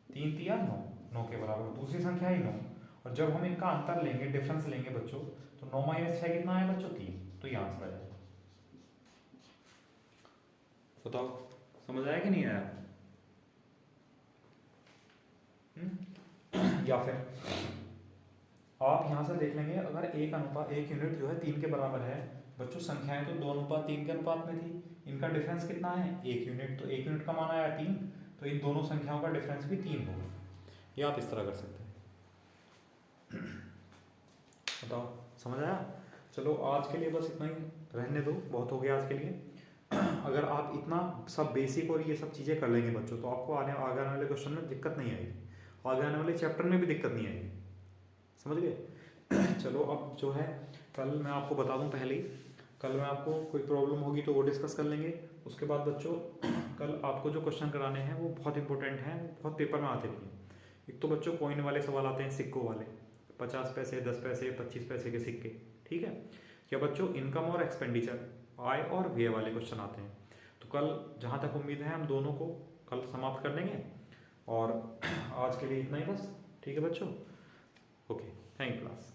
3 3 9, 9 के बराबर, दूसरी संख्या है 9, और जब हम इनका अंतर लेंगे, डिफरेंस लेंगे बच्चों, तो 9 - 6 कितना है बच्चों 3, तो ये आंसर आ जाएगा। बताओ समझ आया कि नहीं आया। या फिर आप यहाँ से देख लेंगे, अगर एक यूनिट जो है 3 के बराबर है बच्चों, संख्याएं तो 2:3 के अनुपात में थी, इनका डिफरेंस कितना है 1 यूनिट, तो 1 यूनिट का मान आया 3, तो इन दोनों संख्याओं का डिफरेंस भी 3 होगा। ये आप इस तरह कर सकते हैं। बताओ समझ आया। चलो आज के लिए बस इतना ही रहने दो, बहुत हो गया आज के लिए। अगर आप इतना सब बेसिक और ये सब चीज़ें कर लेंगे बच्चों, तो आपको आगे आने वाले क्वेश्चन में दिक्कत नहीं आएगी, आगे आने वाले चैप्टर में भी दिक्कत नहीं आएगी, समझ गए। चलो अब जो है कल मैं आपको बता दूं पहले ही, कल मैं आपको कोई प्रॉब्लम होगी तो वो डिस्कस कर लेंगे। उसके बाद बच्चों कल आपको जो क्वेश्चन कराने हैं वो बहुत इंपॉर्टेंट हैं, बहुत पेपर में आते भी हैं। एक तो बच्चों कॉइन वाले सवाल आते हैं, सिक्कों वाले, 50 पैसे 10 पैसे 25 पैसे के सिक्के, ठीक है। या बच्चों इनकम और एक्सपेंडिचर, आय और व्यय वाले क्वेश्चन आते हैं। तो कल जहाँ तक उम्मीद है हम दोनों को कल समाप्त कर लेंगे, और आज के लिए इतना ही बस, ठीक है बच्चों। Okay, thank you class.